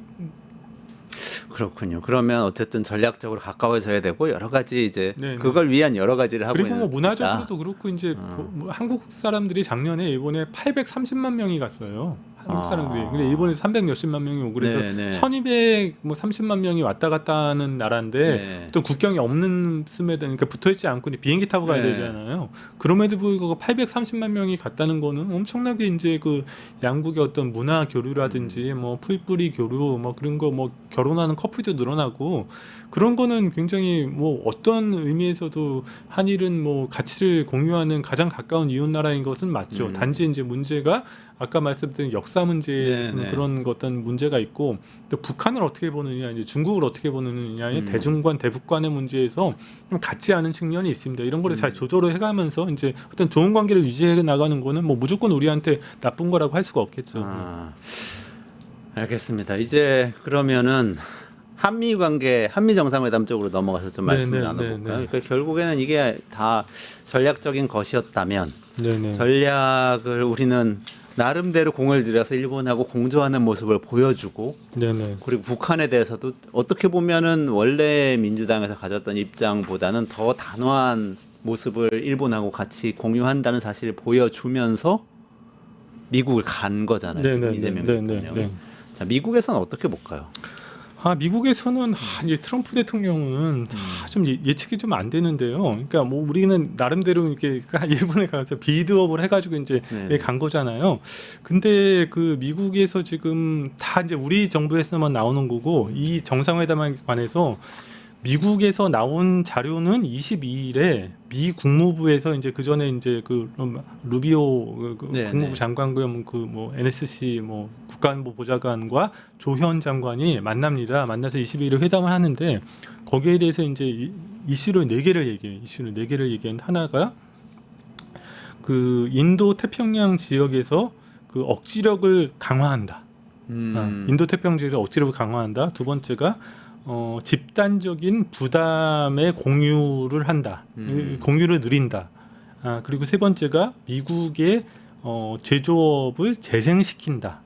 그렇군요. 그러면 어쨌든 전략적으로 가까워져야 되고 여러 가지 이제 네, 그걸 위한 여러 가지를 하고 그리고 있는 뭐 문화적으로도 그렇고 이제 뭐 한국 사람들이 작년에 일본에 830만 명이 갔어요. 한국 사람들이. 근데 일본에서 300 몇십만 명이 오고 그래서 네. 1200 뭐 30만 명이 왔다 갔다 하는 나라인데 네. 또 국경이 없는 씀에도 그러니까 붙어 있지 않고 비행기 타고 가야 네. 되잖아요. 그럼에도 불구하고 830만 명이 갔다는 거는 엄청나게 이제 그 양국의 어떤 문화 교류라든지 뭐 풀뿌리 교류 뭐 그런 거 뭐 결혼하는 커플도 늘어나고 그런 거는 굉장히 뭐 어떤 의미에서도 한일은 뭐 가치를 공유하는 가장 가까운 이웃 나라인 것은 맞죠. 단지 이제 문제가 아까 말씀드린 역사 문제에서는 네. 그런 어떤 문제가 있고 또 북한을 어떻게 보느냐, 이제 중국을 어떻게 보느냐의 대중관 대북관의 문제에서 좀 같지 않은 측면이 있습니다. 이런 거를 잘 조절을 해가면서 이제 어떤 좋은 관계를 유지해 나가는 거는 뭐 무조건 우리한테 나쁜 거라고 할 수가 없겠죠. 알겠습니다. 이제 그러면은 한미 관계, 한미 정상회담 쪽으로 넘어가서 좀 말씀을 나눠볼까요? 그러니까 결국에는 이게 다 전략적인 것이었다면 네네. 전략을 우리는 나름대로 공을 들여서 일본하고 공조하는 모습을 보여주고 네네. 그리고 북한에 대해서도 어떻게 보면은 원래 민주당에서 가졌던 입장보다는 더 단호한 모습을 일본하고 같이 공유한다는 사실을 보여주면서 미국을 간 거잖아요. 지금 네네. 이재명 네네. 대통령이. 네. 자, 미국에서는 어떻게 볼까요? 미국에서는 이제 트럼프 대통령은 좀 예측이 좀 안 되는데요. 그러니까 뭐 우리는 나름대로 이렇게 일본에 가서 빌드업을 해가지고 이제 네. 간 거잖아요. 근데 그 미국에서 지금 다 이제 우리 정부에서만 나오는 거고 이 정상회담에 관해서 미국에서 나온 자료는 22일에 미 국무부에서 이제 그 전에 이제 그 루비오 네, 국무부 네. 장관 겸 그 뭐 NSC 뭐 국가안보 보좌관과 조현 장관이 만납니다. 만나서 22일에 회담을 하는데 거기에 대해서 이제 이슈를 4개를 얘기해요. 이슈를 4개를 얘기한 하나가 그 인도 태평양 지역에서 그 억지력을 강화한다. 인도 태평양 지역에서 억지력을 강화한다. 두 번째가 집단적인 부담의 공유를 한다. 공유를 늘린다. 그리고 세 번째가 미국의 제조업을 재생시킨다.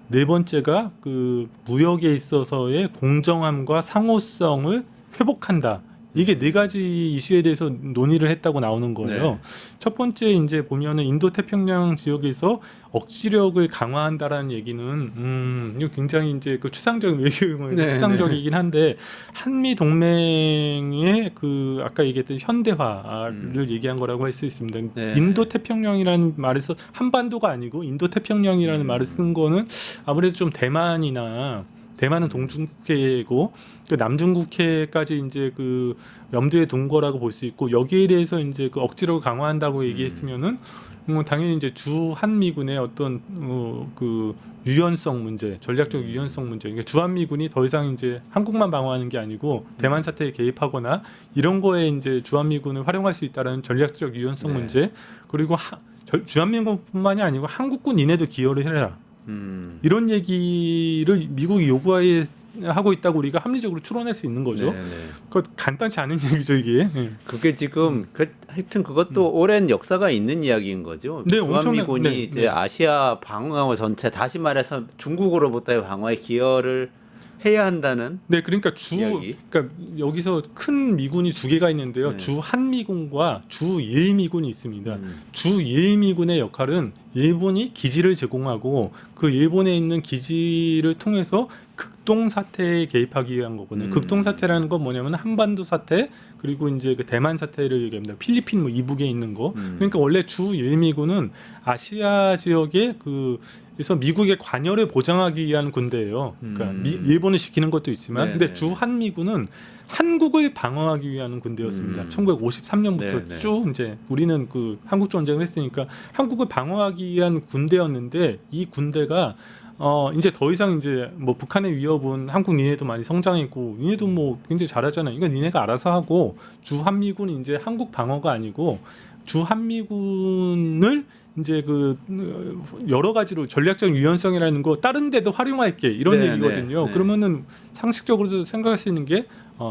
네 번째가 그 무역에 있어서의 공정함과 상호성을 회복한다. 이게 4가지 이슈에 대해서 논의를 했다고 나오는 거예요. 네. 첫 번째 이제 보면은 인도 태평양 지역에서 억지력을 강화한다라는 얘기는 이거 굉장히 이제 그 추상적인 외교용어로 네, 추상적이긴 한데 한미 동맹의 그 아까 얘기했던 현대화를 얘기한 거라고 할 수 있습니다. 네. 인도 태평양이라는 말에서 한반도가 아니고 인도 태평양이라는 말을 쓴 거는 아무래도 좀 대만은 동중국해고 그 남중국해까지 이제 그 염두에 둔 거라고 볼 수 있고 여기에 대해서 이제 그 억지로 강화한다고 얘기했으면은 당연히 이제 주한미군의 어떤 그 유연성 문제, 전략적 유연성 문제, 그러니까 주한미군이 더 이상 이제 한국만 방어하는 게 아니고 대만 사태에 개입하거나 이런 거에 이제 주한미군을 활용할 수 있다라는 전략적 유연성 네. 문제, 그리고 주한미군뿐만이 아니고 한국군 이내도 기여를 해라. 이런 얘기를 미국이 요구하고 있다고 우리가 합리적으로 추론할 수 있는 거죠. 네, 네. 그 간단치 않은 얘기죠 이게. 그게 지금 하여튼 그것도 오랜 역사가 있는 이야기인 거죠. 네, 주한미군이 네, 이제 네. 아시아 방어 전체 다시 말해서 중국으로부터의 방어에 기여를 해야 한다는 네, 그러니까 이야기. 그러니까 여기서 큰 미군이 2개가 있는데요. 네. 주한미군과 주일미군이 있습니다. 주일미군의 역할은 일본이 기지를 제공하고 그 일본에 있는 기지를 통해서 극동 사태에 개입하기 위한 거거든요. 극동 사태라는 건 뭐냐면 한반도 사태 그리고 이제 그 대만 사태를 얘기합니다. 필리핀 뭐 이북에 있는 거. 그러니까 원래 주일미군은 아시아 지역의 그래서 미국의 관여를 보장하기 위한 군대예요. 그러니까 일본을 시키는 것도 있지만, 네, 근데 네. 주한미군은 한국을 방어하기 위한 군대였습니다. 1953년부터 네, 네. 쭉 이제 우리는 그 한국 전쟁을 했으니까 한국을 방어하기 위한 군대였는데 이 군대가 이제 더 이상 이제 뭐 북한의 위협은 한국 니네도 많이 성장했고 니네도 뭐 굉장히 잘하잖아요. 이건 니네가 알아서 하고 주한미군이 이제 한국 방어가 아니고 주한미군을 이제 그 여러 가지로 전략적 유연성이라는 거 다른 데도 활용할게 이런 네, 얘기거든요. 네, 네. 그러면은 상식적으로도 생각할 수 있는 게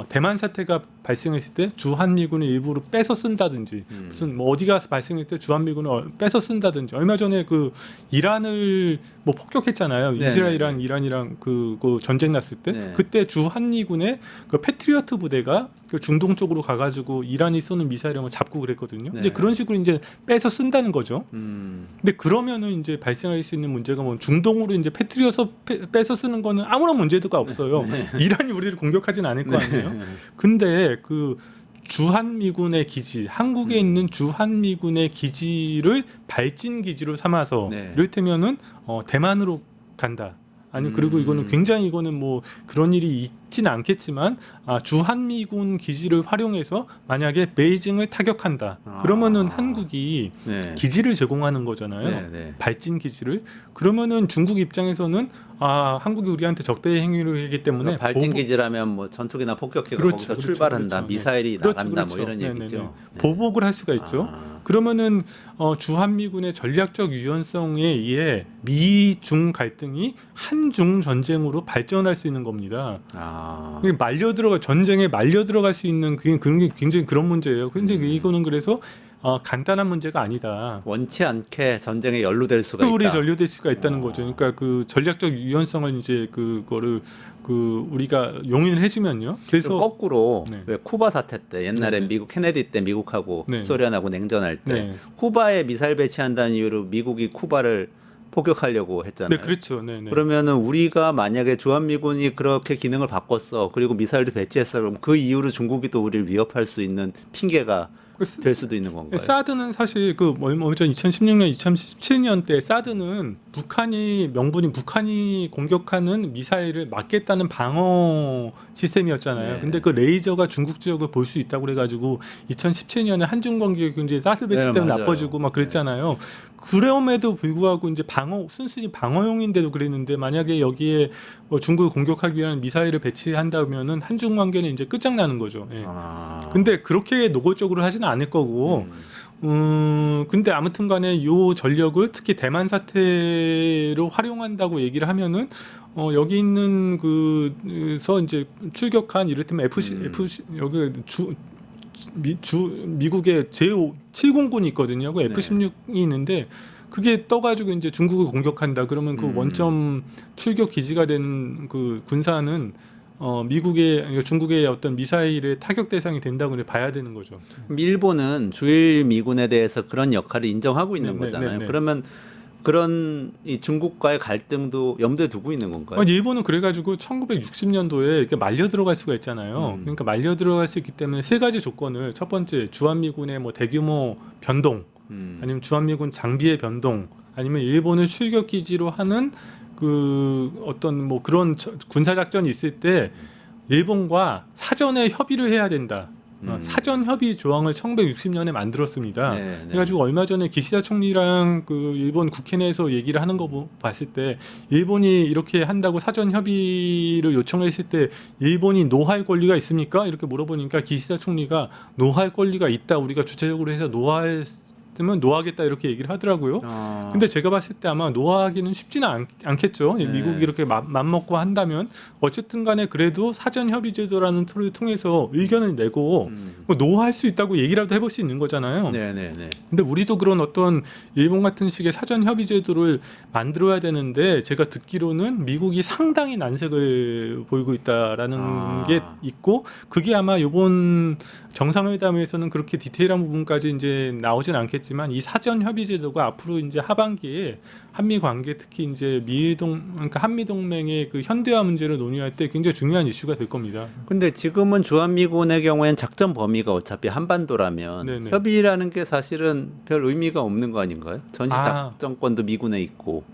대만 사태가 발생했을 때 주한미군을 일부러 빼서 쓴다든지 무슨 뭐 어디가 발생했을 때 주한미군을 빼서 쓴다든지 얼마 전에 그 이란을 뭐 폭격했잖아요. 네, 이스라엘이랑 네. 이란이랑 그 전쟁 났을 때 네. 그때 주한미군의 그 패트리어트 부대가 그 중동 쪽으로 가가지고 이란이 쏘는 미사일을 잡고 그랬거든요. 네. 이제 그런 식으로 이제 빼서 쓴다는 거죠. 음. 근데 그러면은 이제 발생할 수 있는 문제가 뭐 중동으로 이제 패트리어트 빼서 쓰는 거는 아무런 문제가 없어요. 이란이 우리를 공격하진 않을 거 아니에요. 근데 그 주한미군의 기지, 한국에 있는 주한미군의 기지를 발진 기지로 삼아서 네. 이를테면은 대만으로 간다. 아니 그리고 이거는 굉장히 이거는 뭐 그런 일이 있지는 않겠지만 주한미군 기지를 활용해서 만약에 베이징을 타격한다. 그러면은 한국이 네. 기지를 제공하는 거잖아요. 네, 네. 발진 기지를. 그러면은 중국 입장에서는 한국이 우리한테 적대의 행위를 하기 때문에 발진 기지라면 뭐 전투기나 폭격기가 그렇죠, 거기서 그렇죠, 출발한다, 그렇죠. 미사일이 그렇죠, 나간다, 그렇죠. 뭐 이런 네네네. 얘기죠. 네. 보복을 할 수가 있죠. 그러면은 주한미군의 전략적 유연성에 의해 미중 갈등이 한중 전쟁으로 발전할 수 있는 겁니다. 전쟁에 말려 들어갈 수 있는 그런 게 굉장히 그런 문제예요. 근데 이거는 그래서 간단한 문제가 아니다. 원치 않게 전쟁에 연루될 수가 우리 있다. 전류될 수가 있다는 거죠. 그러니까 그 전략적 유연성을 이제 그거를 우리가 용인을 해주면요. 그래서 거꾸로 네. 왜 쿠바 사태 때 옛날에 네. 미국 케네디 때 미국하고 네. 소련하고 냉전할 때 네. 쿠바에 미사일 배치한다는 이유로 미국이 쿠바를 포격하려고 했잖아요. 네, 그렇죠. 네, 네. 그러면은 우리가 만약에 주한미군이 그렇게 기능을 바꿨어, 그리고 미사일도 배치했어, 그럼 그 이후로 중국이 또 우리를 위협할 수 있는 핑계가 될 수도 있는 건가요? 사드는 사실 그 얼마 전 2016년, 2017년 때 사드는 명분이 북한이 공격하는 미사일을 막겠다는 방어 시스템이었잖아요. 네. 근데 그 레이저가 중국 지역을 볼 수 있다고 그래가지고 2017년에 한중 관계가 이제 사드 배치 네, 때문에 맞아요. 나빠지고 막 그랬잖아요. 그럼에도 불구하고 이제 순순히 방어용인데도 그랬는데 만약에 여기에 뭐 중국을 공격하기 위한 미사일을 배치한다면은 한중 관계는 이제 끝장나는 거죠. 예. 근데 그렇게 노골적으로 하지는 않을 거고. 근데 아무튼간에 요 전력을 특히 대만 사태로 활용한다고 얘기를 하면은 여기 있는 그서 이제 출격한 이를테면 FC 여기 미국의 제7공군이 있거든요. 그 F-16이 있는데 그게 떠가지고 이제 중국을 공격한다. 그러면 그 원점 출격 기지가 되는 그 군사는 중국의 어떤 미사일의 타격 대상이 된다고 봐야 되는 거죠. 일본은 주일 미군에 대해서 그런 역할을 인정하고 있는 네, 거잖아요. 네, 네. 그러면 그런 이 중국과의 갈등도 염두에 두고 있는 건가요? 일본은 그래가지고 1960년도에 이렇게 말려 들어갈 수가 있잖아요. 그러니까 말려 들어갈 수 있기 때문에 세 가지 조건을 첫 번째 주한미군의 뭐 대규모 변동, 아니면 주한미군 장비의 변동, 아니면 일본을 출격 기지로 하는 그 어떤 뭐 그런 군사 작전이 있을 때 일본과 사전에 협의를 해야 된다. 사전 협의 조항을 1960년에 만들었습니다. 네, 네. 그래가지고 얼마 전에 기시다 총리랑 그 일본 국회 내에서 얘기를 하는 거 봤을 때 일본이 이렇게 한다고 사전 협의를 요청했을 때 일본이 노할 권리가 있습니까? 이렇게 물어보니까 기시다 총리가 노할 권리가 있다. 우리가 주체적으로 해서 노하겠다 이렇게 얘기를 하더라고요. 근데 제가 봤을 때 아마 노하기는 쉽지는 않겠죠. 네. 미국이 이렇게 맘먹고 한다면 어쨌든 간에 그래도 사전 협의 제도라는 툴을 통해서 의견을 내고 뭐 노할 수 있다고 얘기라도 해볼 수 있는 거잖아요. 네네네. 근데 우리도 그런 어떤 일본 같은 식의 사전 협의 제도를 만들어야 되는데 제가 듣기로는 미국이 상당히 난색을 보이고 있다라는 게 있고 그게 아마 이번 정상회담에서는 그렇게 디테일한 부분까지 이제 나오진 않겠지만 이 사전 협의 제도가 앞으로 이제 하반기에 한미 관계 특히 이제 그러니까 한미 동맹의 그 현대화 문제를 논의할 때 굉장히 중요한 이슈가 될 겁니다. 근데 지금은 주한미군의 경우엔 작전 범위가 어차피 한반도라면 네네. 협의라는 게 사실은 별 의미가 없는 거 아닌가요? 전시 작전권도 미군에 있고.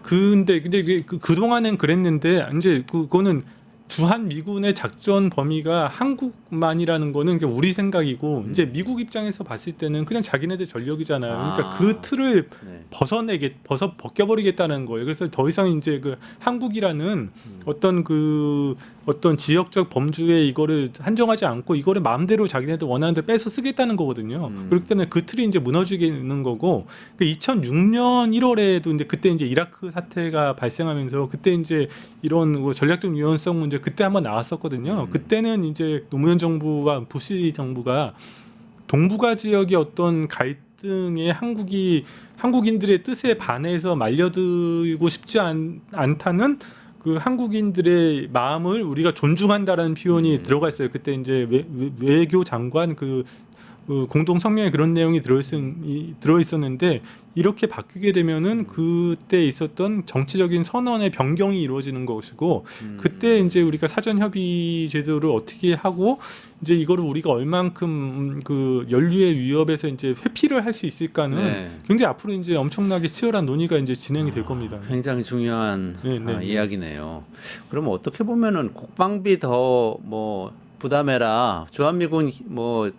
근데 이제 그동안은 그랬는데 이제 그거는 주한 미군의 작전 범위가 한국만이라는 거는 그냥 우리 생각이고 이제 미국 입장에서 봤을 때는 그냥 자기네들 전력이잖아요. 그러니까 그 틀을 네. 벗겨버리겠다는 거예요. 그래서 더 이상 이제 그 한국이라는 어떤 지역적 범주에 이거를 한정하지 않고 이거를 마음대로 자기네들 원하는 데 빼서 쓰겠다는 거거든요. 그렇기 때문에 그 틀이 이제 무너지는 거고 2006년 1월에도 이제 그때 이제 이라크 사태가 발생하면서 그때 이제 이런 뭐 전략적 유연성 문제 그때 한번 나왔었거든요. 그때는 이제 노무현 정부와 부시 정부가 동북아 지역의 어떤 갈등에 한국인들의 뜻에 반해서 말려들고 싶지 않다는 그 한국인들의 마음을 우리가 존중한다라는 표현이 들어가 있어요. 그때 이제 외교 장관 그 공동 성명에 그런 내용이 들어있었는데 이렇게 바뀌게 되면은 그때 있었던 정치적인 선언의 변경이 이루어지는 것이고 그때 이제 우리가 사전 협의 제도를 어떻게 하고 이제 이거를 우리가 얼만큼 그 연루의 위협에서 이제 회피를 할 수 있을까는 네. 굉장히 앞으로 이제 엄청나게 치열한 논의가 이제 진행이 될 겁니다. 굉장히 중요한 네. 이야기네요. 그럼 어떻게 보면은 국방비 더 뭐 부담해라, 주한미군 뭐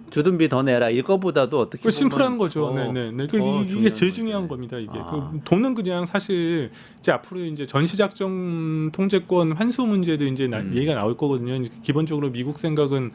주둔비 더 내라 이거보다도 어떻게 보면 심플한 거죠. 네네. 이게 제일 중요한 거지. 겁니다. 이게 그 돈은 그냥 사실 이제 앞으로 이제 전시작전 통제권 환수 문제도 이제 얘기가 나올 거거든요. 기본적으로 미국 생각은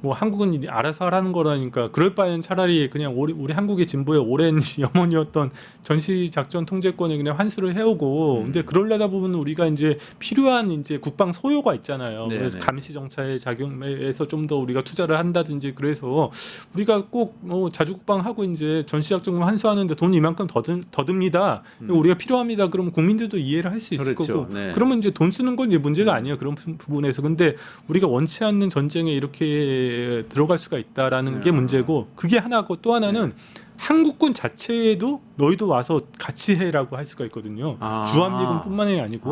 뭐 한국은 알아서 하라는 거라니까 그럴 바에는 차라리 그냥 우리 한국의 진보의 오랜 염원이었던 전시 작전 통제권을 그냥 환수를 해오고 근데 그러려다 보면 우리가 이제 필요한 이제 국방 소요가 있잖아요. 네네. 그래서 감시 정찰의 작용에서 좀 더 우리가 투자를 한다든지 그래서 우리가 꼭 자주국방 하고 이제 전시 작전을 환수하는데 돈 이만큼 더 듭니다. 우리가 필요합니다. 그러면 국민들도 이해를 할 수 있을 그렇죠. 거고 네. 그러면 이제 돈 쓰는 건 이제 문제가 아니에요. 그런 부분에서 근데 우리가 원치 않는 전쟁에 이렇게 들어갈 수가 있다라는 게 문제고 그게 하나고 또 하나는 한국군 자체에도 너희도 와서 같이 해라고 할 수가 있거든요. 주한미군뿐만이 아니고.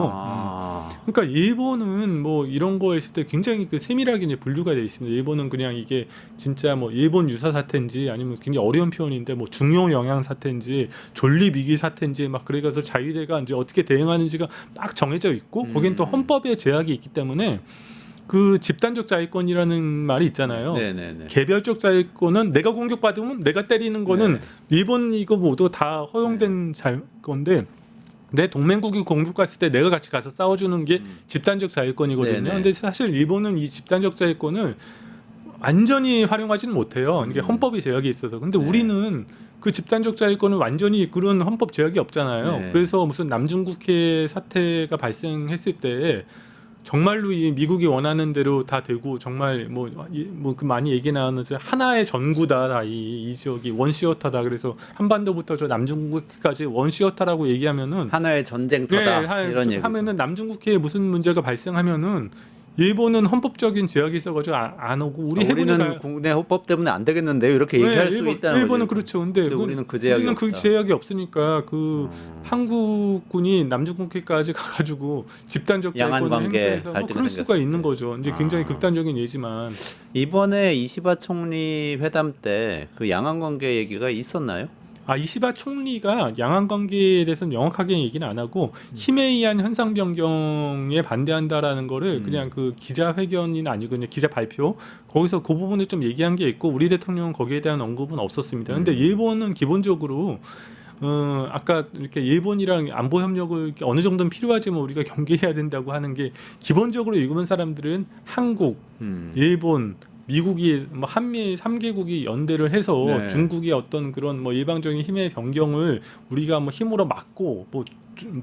그러니까 일본은 뭐 이런 거 했을 때 굉장히 그 세밀하게 이제 분류가 되어 있습니다. 일본은 그냥 이게 진짜 뭐 일본 유사 사태인지 아니면 굉장히 어려운 표현인데 뭐 중요 영향 사태인지 존립 위기 사태인지 막 그래가서 자위대가 이제 어떻게 대응하는지가 딱 정해져 있고 거긴 또 헌법에 제약이 있기 때문에. 그 집단적 자위권이라는 말이 있잖아요. 네네네. 개별적 자위권은 내가 공격받으면 내가 때리는 거는 일본 이거 모두 다 허용된 건데 내 동맹국이 공격했을 때 내가 같이 가서 싸워주는 게 집단적 자위권이거든요. 네네. 근데 사실 일본은 이 집단적 자위권을 완전히 활용하지는 못해요. 이게 헌법이 제약이 있어서. 근데 우리는 그 집단적 자위권은 완전히 그런 헌법 제약이 없잖아요. 네. 그래서 무슨 남중국해 사태가 발생했을 때 정말로 이 미국이 원하는 대로 다 되고 정말 그 많이 얘기 나오는데 하나의 전구다 다 이 지역이 원시어타다 그래서 한반도부터 저 남중국해까지 원시어타라고 얘기하면은 하나의 전쟁터다 이런 얘기 하면은 남중국해에 무슨 문제가 발생하면은 일본은 헌법적인 제약이 있어가지고 안 오고 우리는 국내 헌법 때문에 안 되겠는데요 이렇게 얘기할 수 있다는 일본은 거죠. 그렇죠. 근데 우리는 그 제약이 우리는 그 없다. 제약이 없으니까 그 한국군이 남중국해까지 가가지고 집단적 양안관계 행사해서 갈등이 그럴 수가 생겼으니까. 있는 거죠. 이제 굉장히 극단적인 예지만 이번에 이시바 총리 회담 때 그 양안 관계 얘기가 있었나요? 이시바 총리가 양안 관계에 대해서는 명확하게 얘기는 안 하고 힘에 의한 현상 변경에 반대한다라는 거를 그냥 그 기자회견이 아니고 그냥 기자 발표 거기서 그 부분을 좀 얘기한 게 있고 우리 대통령은 거기에 대한 언급은 없었습니다. 근데 일본은 기본적으로 아까 이렇게 일본이랑 안보 협력을 어느 정도는 필요하지만 우리가 경계해야 된다고 하는 게 기본적으로 일본 사람들은 한국, 일본 미국이 뭐 한미 3개국이 연대를 해서 중국의 어떤 그런 뭐 일방적인 힘의 변경을 우리가 뭐 힘으로 막고 뭐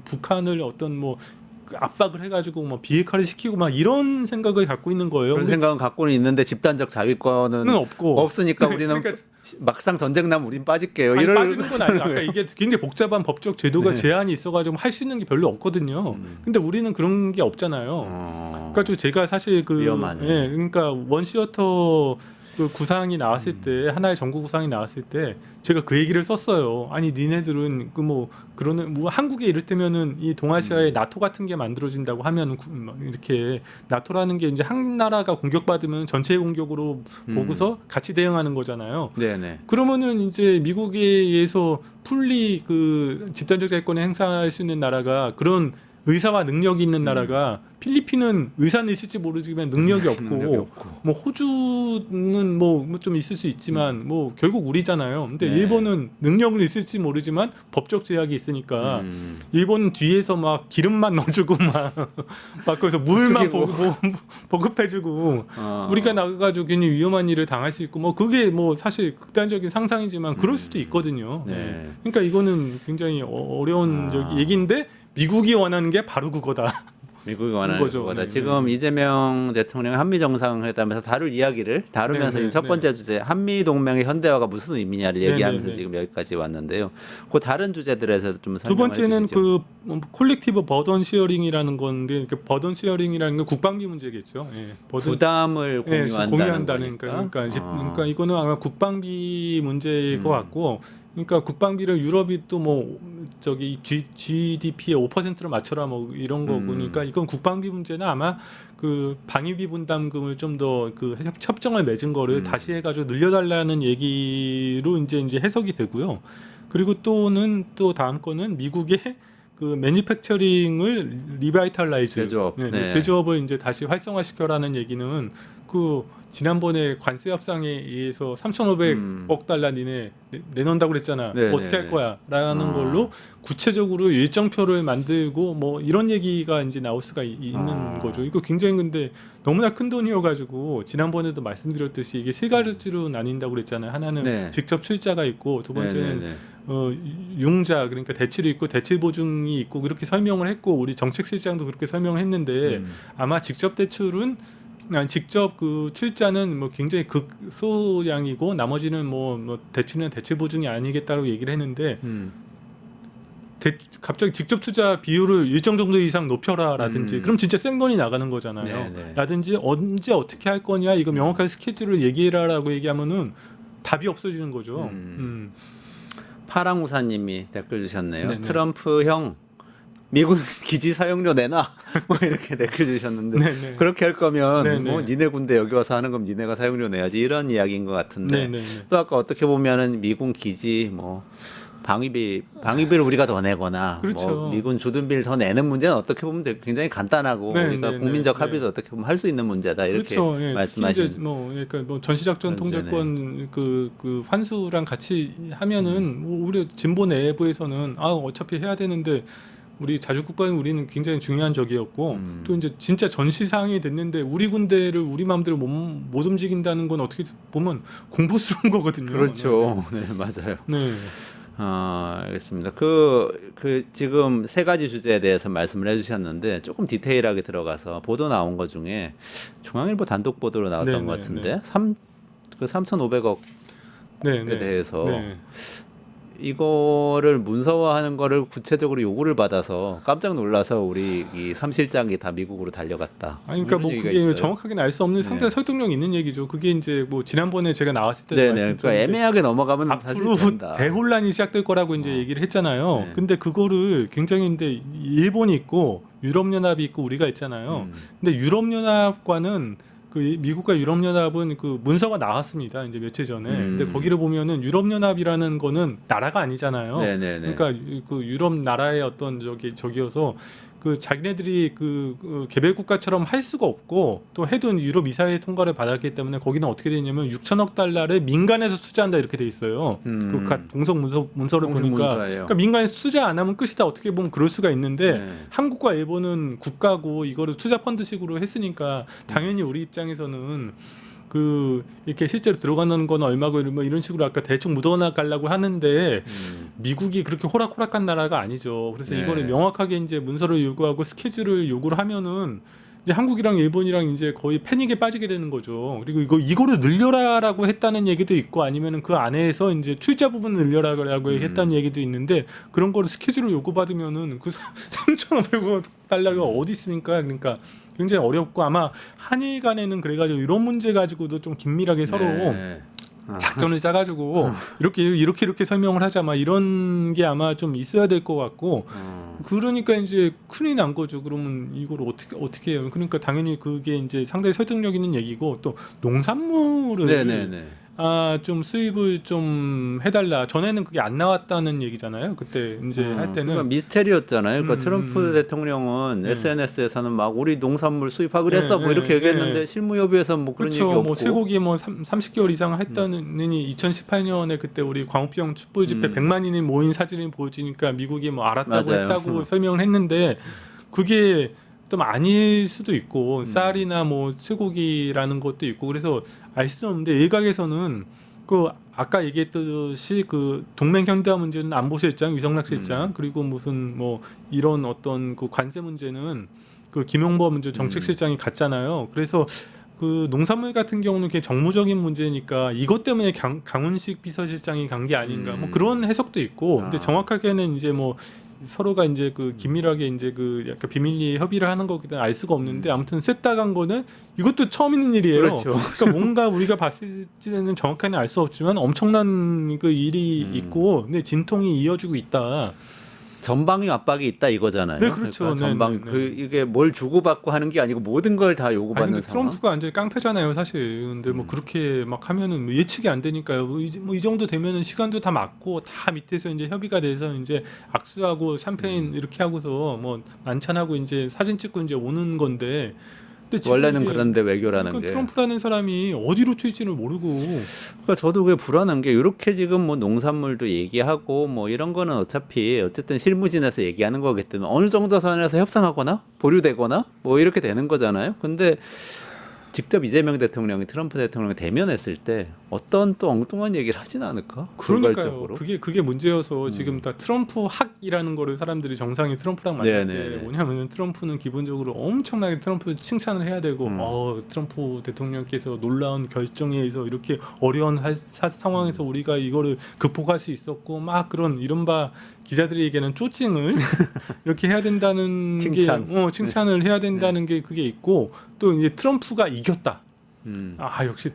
북한을 어떤 뭐 압박을 해가지고 뭐 비핵화를 시키고 막 이런 생각을 갖고 있는 거예요. 그런 생각은 갖고는 있는데 집단적 자위권은 없고 없으니까 우리는 그러니까 막상 전쟁 나면 우린 빠질게요. 빠지는 건 아니에요. 아까 이게 굉장히 복잡한 법적 제도가 제한이 있어가지고 할 수 있는 게 별로 없거든요. 근데 우리는 그런 게 없잖아요. 그러니까 제가 사실 위험하네. 그러니까 원시어터 그 구상이 나왔을 때 하나의 정부 구상이 나왔을 때 제가 그 얘기를 썼어요. 아니 니네들은 그 뭐 그러는 뭐 한국에 이를테면은 이 동아시아에 나토 같은 게 만들어진다고 하면 이렇게 나토라는 게 이제 한 나라가 공격받으면 전체 공격으로 보고서 같이 대응하는 거잖아요. 네네. 그러면은 이제 미국에 의해서 풀리 그 집단적 자위권을 행사할 수 있는 나라가 그런 의사와 능력이 있는 나라가 필리핀은 의사는 있을지 모르지만 능력이 없고 뭐 호주는 뭐 좀 있을 수 있지만 뭐 결국 우리잖아요. 근데 일본은 능력은 있을지 모르지만 법적 제약이 있으니까 일본은 뒤에서 막 기름만 넣어주고 막 거기서 물만 보급해주고 우리가 나가가지고 괜히 위험한 일을 당할 수 있고 뭐 그게 뭐 사실 극단적인 상상이지만 그럴 수도 있거든요. 그러니까 이거는 굉장히 어려운 얘기인데 미국이 원하는 게 바로 그거다. 미국이 원하는 거죠. 거다. 지금 이재명 대통령 한미 정상회담에서 다룰 이야기를 다루면서 지금 첫 번째 주제 한미 동맹의 현대화가 무슨 의미냐를 얘기하면서 지금 여기까지 왔는데요. 그 다른 주제들에서 좀 두 설명해 번째는 주시죠. 그 콜렉티브 버던 시어링이라는 건데 그 버던 시어링이라는 건 국방비 문제겠죠. 부담을 공유한다는 거니까. 그러니까 이거는 아마 국방비 문제일 것 같고. 그러니까 국방비를 유럽이 또 뭐 저기 GDP의 5%로 맞춰라 뭐 이런 거 보니까 이건 국방비 문제는 아마 그 방위비 분담금을 좀 더 그 협정을 맺은 거를 다시 해가지고 늘려달라는 얘기로 이제 해석이 되고요. 그리고 또는 또 다음 거는 미국의 그 매니팩처링을 리바이탈라이즈 제조업. 제조업을 이제 다시 활성화시켜라는 얘기는 그 지난번에 관세 협상에 의해서 3,500억 달러 니네 내놓는다고 그랬잖아. 네, 어떻게 할 네, 거야라는 걸로 구체적으로 일정표를 만들고 뭐 이런 얘기가 이제 나올 수가 있는 거죠. 이거 굉장히 근데 너무나 큰 돈이어가지고 지난번에도 말씀드렸듯이 이게 세 가지로 나뉜다고 그랬잖아요. 하나는 네. 직접 출자가 있고 두 번째는 네, 네, 융자 그러니까 대출이 있고 대출 보증이 있고 그렇게 설명을 했고 우리 정책실장도 그렇게 설명을 했는데 아마 직접 대출은 직접 그 출자는 뭐 굉장히 극소량이고 나머지는 뭐 대출이나 대출 보증이 아니겠다고 얘기를 했는데 갑자기 직접 투자 비율을 일정 정도 이상 높여라라든지 그럼 진짜 생돈이 나가는 거잖아요. 네, 네. 라든지 언제 어떻게 할 거냐 이거 명확하게 스케줄을 얘기해라라고 얘기하면은 답이 없어지는 거죠. 파랑우사님이 댓글 주셨네요. 네네. 트럼프 형 미군 기지 사용료 내놔 뭐 이렇게 댓글 주셨는데 네네. 그렇게 할 거면 네네. 뭐 니네 군대 여기 와서 하는 거면 니네가 사용료 내야지 이런 이야기인 것 같은데 네네. 또 아까 어떻게 보면은 미군 기지 뭐 방위비를 우리가 더 내거나 그렇죠. 뭐 미군 주둔비를 더 내는 문제는 어떻게 보면 굉장히 간단하고 네, 우리가 네, 국민적 네, 합의도 어떻게 보면 할 수 있는 문제다 이렇게 그렇죠. 예, 말씀하신. 특히 이제 그러니까 뭐 전시작전 그런데, 통제권 그 환수랑 같이 하면은 뭐 우리 진보 내부에서는 어차피 해야 되는데 우리 자주국방이 우리는 굉장히 중요한 적이었고 또 이제 진짜 전시 상황이 됐는데 우리 군대를 우리 마음대로 못 움직인다는 건 어떻게 보면 공포스러운 거거든요. 그렇죠. 네, 맞아요. 네. 알겠습니다. 지금 세 가지 주제에 대해서 말씀을 해주셨는데 조금 디테일하게 들어가서 보도 나온 것 중에 중앙일보 단독 보도로 나왔던 네, 것 네, 같은데 3,500억에 네, 네. 대해서 네. 이거를 문서화하는 거를 구체적으로 요구를 받아서 깜짝 놀라서 우리 이 3실장이 다 미국으로 달려갔다. 아니 그러니까 이런 뭐 얘기가 그게 있어요. 정확하게는 알 수 없는 상당히 설득력 있는 얘기죠. 그게 이제 뭐 지난번에 제가 나왔을 때 네네. 그러니까 애매하게 넘어가면 사실 앞으로 된다. 대혼란이 시작될 거라고 이제 얘기를 했잖아요. 네. 근데 그거를 굉장히 근데 일본이 있고 유럽연합이 있고 우리가 있잖아요. 근데 유럽연합과는 그 미국과 유럽연합은 그 문서가 나왔습니다. 이제 며칠 전에. 근데 거기를 보면은 유럽연합이라는 거는 나라가 아니잖아요. 네네네. 그러니까 그 유럽 나라의 어떤 저기여서 그 자기네들이 그 개별 국가처럼 할 수가 없고 또 해도 유럽 이사회 통과를 받았기 때문에 거기는 어떻게 돼 있냐면 6천억 달러를 민간에서 투자한다 이렇게 돼 있어요. 그 공석 문서를 공식 보니까 문서예요. 그러니까 민간에서 투자 안 하면 끝이다 어떻게 보면 그럴 수가 있는데 네. 한국과 일본은 국가고 이거를 투자 펀드식으로 했으니까 당연히 우리 입장에서는 그 이렇게 실제로 들어가는 건 얼마고 뭐 이런 식으로 아까 대충 묻어나가려고 하는데 미국이 그렇게 호락호락한 나라가 아니죠. 그래서 네. 이거를 명확하게 이제 문서를 요구하고 스케줄을 요구를 하면은 이제 한국이랑 일본이랑 이제 거의 패닉에 빠지게 되는 거죠. 그리고 이거를 늘려라라고 했다는 얘기도 있고 아니면은 그 안에서 이제 출자 부분을 늘려라라고 했다는 얘기도 있는데 그런 거를 스케줄을 요구받으면은 그 3,500억 달러가 어디 있습니까? 그러니까 굉장히 어렵고 아마 한일 간에는 그래가지고 이런 문제 가지고도 좀 긴밀하게 서로 네. 작전을 짜가지고 이렇게 설명을 하자 막 이런 게 아마 좀 있어야 될 것 같고 그러니까 이제 큰일 난 거죠. 그러면 이걸 어떻게 해요? 그러니까 당연히 그게 이제 상당히 설득력 있는 얘기고 또 농산물을 네네네. 좀 수입을 좀 해달라. 전에는 그게 안 나왔다는 얘기잖아요. 그때 이제 할 때는 그러니까 미스테리였잖아요. 그러니까 트럼프 대통령은 SNS에서는 막 우리 농산물 수입하기로 했어 뭐 이렇게 얘기했는데 실무 협의에서는 뭐 그런 얘기 그렇죠. 없고. 뭐 쇠고기 뭐 30개월 이상 했다느니 2018년에 그때 우리 광우병 촛불 집회 100만인이 모인 사진을 보여주니까 미국이 뭐 알았다고 맞아요. 했다고 설명을 했는데 그게 좀 아닐 수도 있고 쌀이나 뭐 쇠고기라는 것도 있고 그래서 알 수는 없는데 일각에서는 그 아까 얘기했듯이 그 동맹 현대화 문제는 안보실장 유성락 실장 그리고 무슨 뭐 이런 어떤 그 관세 문제는 그 김용범 문제 정책실장이 갔잖아요. 그래서 그 농산물 같은 경우는 그게 정무적인 문제니까 이것 때문에 강훈식 비서실장이 간 게 아닌가 뭐 그런 해석도 있고 근데 정확하게는 이제 뭐 서로가 이제 그 긴밀하게 이제 그 약간 비밀리에 협의를 하는 거기 때문에 알 수가 없는데 아무튼 셋다 간 거는 이것도 처음 있는 일이에요. 그렇죠. 그러니까 뭔가 우리가 봤을 때는 정확하게는 알 수 없지만 엄청난 그 일이 있고 근데 진통이 이어지고 있다. 전방위 압박이 있다 이거잖아요. 네, 그렇죠. 그러니까 전방 네, 네. 이게 뭘 주고받고 하는 게 아니고 모든 걸 다 아니 요구받는 근데 상황. 트럼프가 완전히 깡패잖아요, 사실. 근데 뭐 그렇게 막 하면은 뭐 예측이 안 되니까요. 뭐 이 정도 되면은 시간도 다 맞고 다 밑에서 이제 협의가 돼서 이제 악수하고 샴페인 이렇게 하고서 뭐 만찬하고 이제 사진 찍고 이제 오는 건데 근데 지금 원래는 이게 그런데 외교라는 그러니까 게. 트럼프라는 사람이 어디로 튈지를 모르고 그러니까 저도 그게 불안한 게 이렇게 지금 뭐 농산물도 얘기하고 뭐 이런 거는 어차피 어쨌든 실무진에서 얘기하는 거기 때문에 어느 정도 선에서 협상하거나 보류되거나 뭐 이렇게 되는 거잖아요. 근데 직접 이재명 대통령이 트럼프 대통령이 대면했을 때 어떤 또 엉뚱한 얘기를 하진 않을까? 그러니까요. 불괄적으로. 그게 문제여서 지금 다 트럼프 학이라는 거를 사람들이 정상이 트럼프랑 만날 때 네네네. 뭐냐면은 트럼프는 기본적으로 엄청나게 트럼프 칭찬을 해야 되고 음. 트럼프 대통령께서 놀라운 결정에 의해서 이렇게 어려운 상황에서 우리가 이거를 극복할 수 있었고 막 그런 이른바 기자들이 얘기하는 쪼칭을 이렇게 해야 된다는 칭찬. 게 칭찬을 해야 된다는 게 그게 있고 또 이제 트럼프가 이겼다. 역시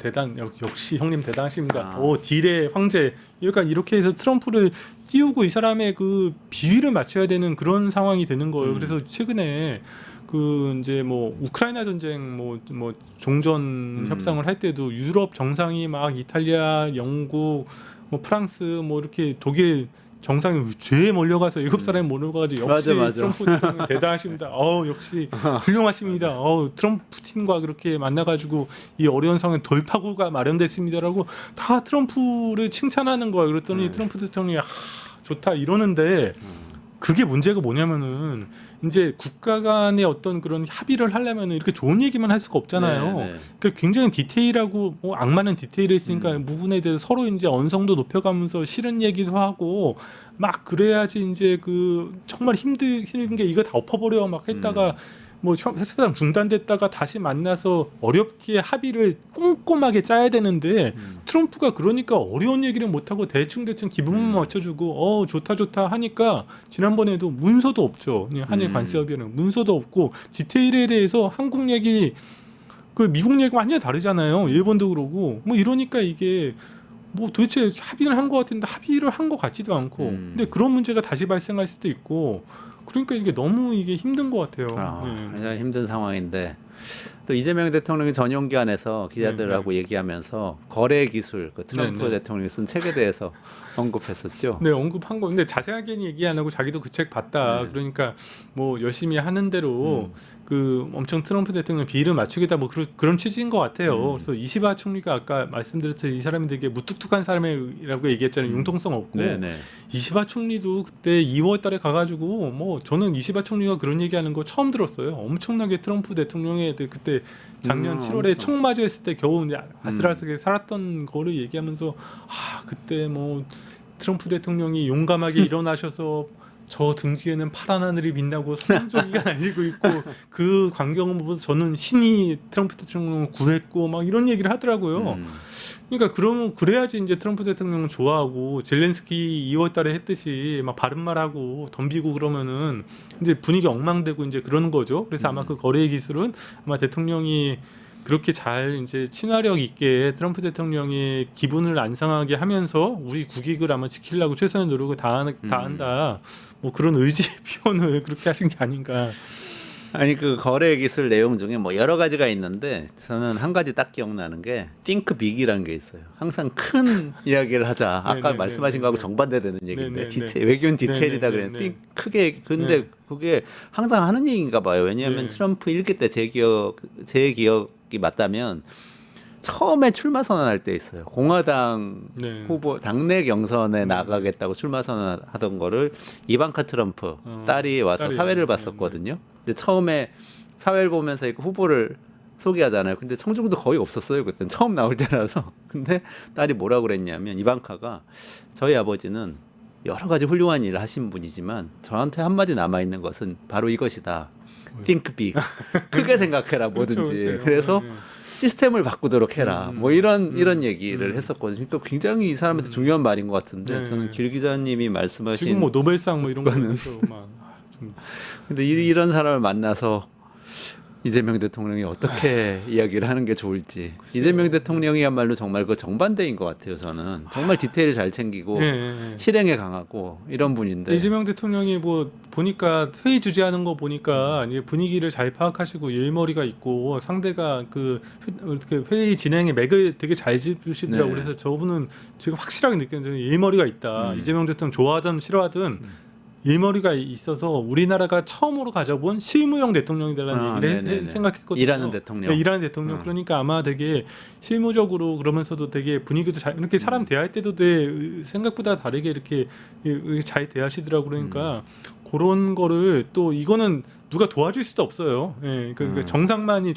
역시 형님 대단하십니다. 딜의 황제. 그러니까 이렇게 해서 트럼프를 띄우고 이 사람의 그 비위를 맞춰야 되는 그런 상황이 되는 거예요. 그래서 최근에 그 이제 뭐 우크라이나 전쟁 뭐 종전 협상을 할 때도 유럽 정상이 막 이탈리아, 영국, 뭐 프랑스, 뭐 이렇게 독일 정상이 죄에 몰려가서 7사람이 몰려가지고 역시 맞아. 트럼프 대통령 대단하십니다. 역시 훌륭하십니다. 트럼프 푸틴과 그렇게 만나가지고 이 어려운 상황에 돌파구가 마련됐습니다라고 다 트럼프를 칭찬하는 거예요. 그랬더니 트럼프 대통령이 좋다 이러는데 그게 문제가 뭐냐면은 이제 국가 간의 어떤 그런 합의를 하려면 이렇게 좋은 얘기만 할 수가 없잖아요. 네. 그러니까 굉장히 디테일하고 악마는 디테일에 있으니까 부분에 대해서 서로 이제 언성도 높여가면서 싫은 얘기도 하고 막 그래야지 이제 그 정말 힘든 게 이거 다 엎어버려 막 했다가 뭐 협상 중단됐다가 다시 만나서 어렵게 합의를 꼼꼼하게 짜야 되는데 트럼프가 그러니까 어려운 얘기를 못하고 대충 기분만 맞춰주고 좋다 하니까 지난번에도 문서도 없죠. 한일 관세협의회는 문서도 없고 디테일에 대해서 한국 얘기 그 미국 얘기 완전히 다르잖아요. 일본도 그러고 뭐 이러니까 이게 뭐 도대체 합의를 한 것 같은데 합의를 한 것 같지도 않고 근데 그런 문제가 다시 발생할 수도 있고 그러니까 이게 너무 이게 힘든 것 같아요. 굉장히 힘든 상황인데 또 이재명 대통령이 전용 기관에서 기자들하고 얘기하면서 거래 기술, 그 트럼프 대통령이 쓴 책에 대해서 언급했었죠. 네, 언급한 거. 근데 자세하게는 얘기 안 하고 자기도 그 책 봤다. 그러니까 뭐 열심히 하는 대로 그 엄청 트럼프 대통령 비위를 맞추겠다 뭐 그런 취지인 것 같아요. 그래서 이시바 총리가 아까 말씀드렸듯이 이 사람이 되게 무뚝뚝한 사람이라고 얘기했잖아요. 융통성 없고. 이시바 총리도 그때 2월달에 가가지고 뭐 저는 이시바 총리가 그런 얘기하는 거 처음 들었어요. 엄청나게 트럼프 대통령의 그때 작년 7월에 총 맞이했을 때 겨우 이제 아슬아슬하게 살았던 거를 얘기하면서 그때 뭐 트럼프 대통령이 용감하게 일어나셔서 저 등 뒤에는 파란 하늘이 빛나고 성조기가 날리고 있고 그 광경을 보면서 저는 신이 트럼프 대통령을 구했고 막 이런 얘기를 하더라고요. 그러니까 그래야지 이제 트럼프 대통령은 좋아하고 젤렌스키 2월달에 했듯이 막 바른 말하고 덤비고 그러면은 이제 분위기 엉망되고 이제 그러는 거죠. 그래서 아마 그 거래 기술은 아마 대통령이 그렇게 잘 이제 친화력 있게 트럼프 대통령이 기분을 안 상하게 하면서 우리 국익을 아마 지키려고 최선의 노력을 다한다. 뭐 그런 의지 표현을 그렇게 하신 게 아닌가. 아니 그 거래 기술 내용 중에 뭐 여러 가지가 있는데 저는 한 가지 딱 기억나는 게 think big이라는 게 있어요. 항상 큰 이야기를 하자. 아까 말씀하신 거하고 정반대되는 얘기인데 외교는 디테일이다 그랬는데 think 크게 근데 그게 항상 하는 얘기인가 봐요. 왜냐하면 트럼프 1기 때 제 기억이 맞다면 처음에 출마 선언할 때 있어요. 공화당 후보 당내 경선에 나가겠다고 출마 선언하던 거를 이방카 트럼프 딸이 와서 사회를 봤었거든요. 근데 처음에 사회를 보면서 이거 후보를 소개하잖아요. 근데 청중도 거의 없었어요. 그때 처음 나올 때라서. 근데 딸이 뭐라고 그랬냐면 이방카가 저희 아버지는 여러 가지 훌륭한 일을 하신 분이지만 저한테 한마디 남아있는 것은 바로 이것이다. think big. 크게 생각해라 뭐든지. 그래서 시스템을 바꾸도록 해라. 뭐 이런 얘기를 했었거든요. 그러니까 굉장히 이 사람한테 중요한 말인 것 같은데 저는 길 기자님이 말씀하신 지금 뭐 노벨상 뭐 이런 거는 근데 이런 사람을 만나서 이재명 대통령이 어떻게 이야기를 하는 게 좋을지. 이재명 대통령이야말로 정말 그 정반대인 것 같아요. 저는 정말 디테일을 잘 챙기고 실행에 강하고 이런 분인데 이재명 대통령이 뭐 보니까 회의 주재하는 거 보니까 분위기를 잘 파악하시고 일머리가 있고 상대가 그 회의 진행의 맥을 되게 잘 짚으시더라고요. 그래서 저분은 제가 확실하게 느끼는 일머리가 있다. 이재명 대통령 좋아하든 싫어하든 일머리가 있어서 우리나라가 처음으로 가져본 실무형 대통령이라는 얘기를 네네네. 생각했거든요. 일하는 대통령. 네, 일하는 대통령. 그러니까 아마 되게 실무적으로 그러면서도 되게 분위기도 잘 이렇게 사람 대할 때도 되게 생각보다 다르게 이렇게 잘 대하시더라고. 그러니까 그런 거를 또 이거는 누가 도와줄 수도 없어요. 예, 그 정상관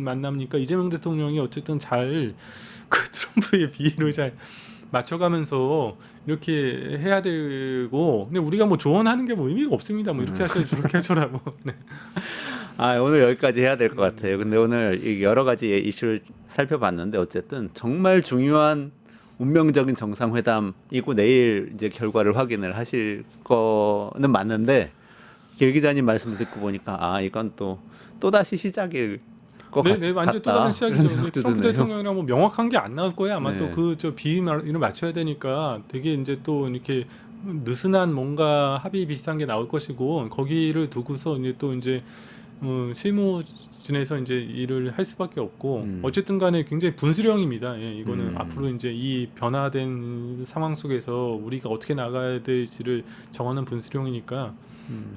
만납니까? 이재명 대통령이 어쨌든 잘 그 트럼프의 비위를 잘 맞춰가면서 이렇게 해야 되고, 근데 우리가 뭐 조언하는 게 뭐 의미가 없습니다. 뭐 이렇게 하셔 저렇게 하셔라고. 네. 오늘 여기까지 해야 될 것 같아요. 근데 오늘 이 여러 가지 이슈를 살펴봤는데 어쨌든 정말 중요한 운명적인 정상회담이고 내일 이제 결과를 확인을 하실 거는 맞는데 길 기자님 말씀을 듣고 보니까 이건 또 다시 시작일 것 네, 완전 또 다른 시작이죠. 트럼프 드네요. 대통령이랑 뭐 명확한 게 안 나올 거예요. 아마 네. 또 그 저 비위를 맞춰야 되니까 되게 이제 또 이렇게 느슨한 뭔가 합의 비슷한 게 나올 것이고, 거기를 두고서 이제 또 이제 실무진에서 이제 일을 할 수밖에 없고, 어쨌든 간에 굉장히 분수령입니다. 예, 이거는 앞으로 이제 이 변화된 상황 속에서 우리가 어떻게 나가야 될지를 정하는 분수령이니까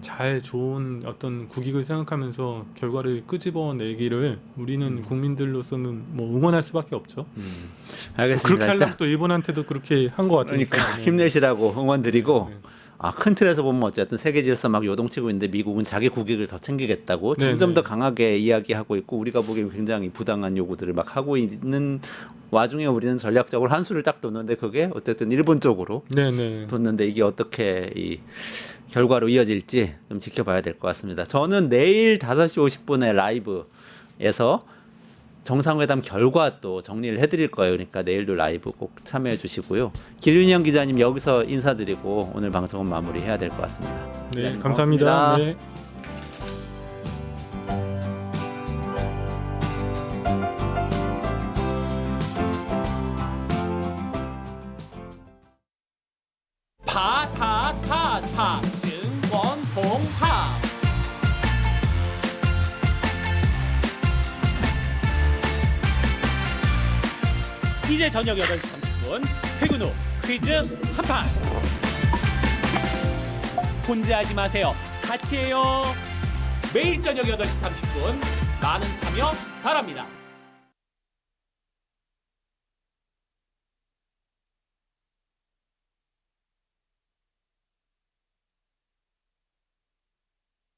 잘 좋은 어떤 국익을 생각하면서 결과를 끄집어내기를 우리는 국민들로서는 뭐 응원할 수밖에 없죠. 알겠습니다. 그렇게 하려면 일단 또 일본한테도 그렇게 한 것 같으니까. 그러니까 힘내시라고 응원 드리고 큰 틀에서 보면 어쨌든 세계 질서 막 요동치고 있는데 미국은 자기 국익을 더 챙기겠다고 점점 더 강하게 이야기하고 있고, 우리가 보기엔 굉장히 부당한 요구들을 막 하고 있는 와중에 우리는 전략적으로 한 수를 딱 뒀는데 그게 어쨌든 일본 쪽으로 뒀는데 이게 어떻게 이 결과로 이어질지 좀 지켜봐야 될 것 같습니다. 저는 내일 5시 50분에 라이브에서 정상회담 결과 또 정리를 해드릴 거예요. 그러니까 내일도 라이브 꼭 참여해 주시고요. 길윤영 기자님 여기서 인사드리고 오늘 방송은 마무리해야 될 것 같습니다. 네, 고맙습니다. 감사합니다. 네. 파타타타 증권봉합 이제 저녁 8시 30분 퇴근 후 퀴즈 한판 혼자하지 마세요. 같이 해요. 매일 저녁 8시 30분 많은 참여 바랍니다.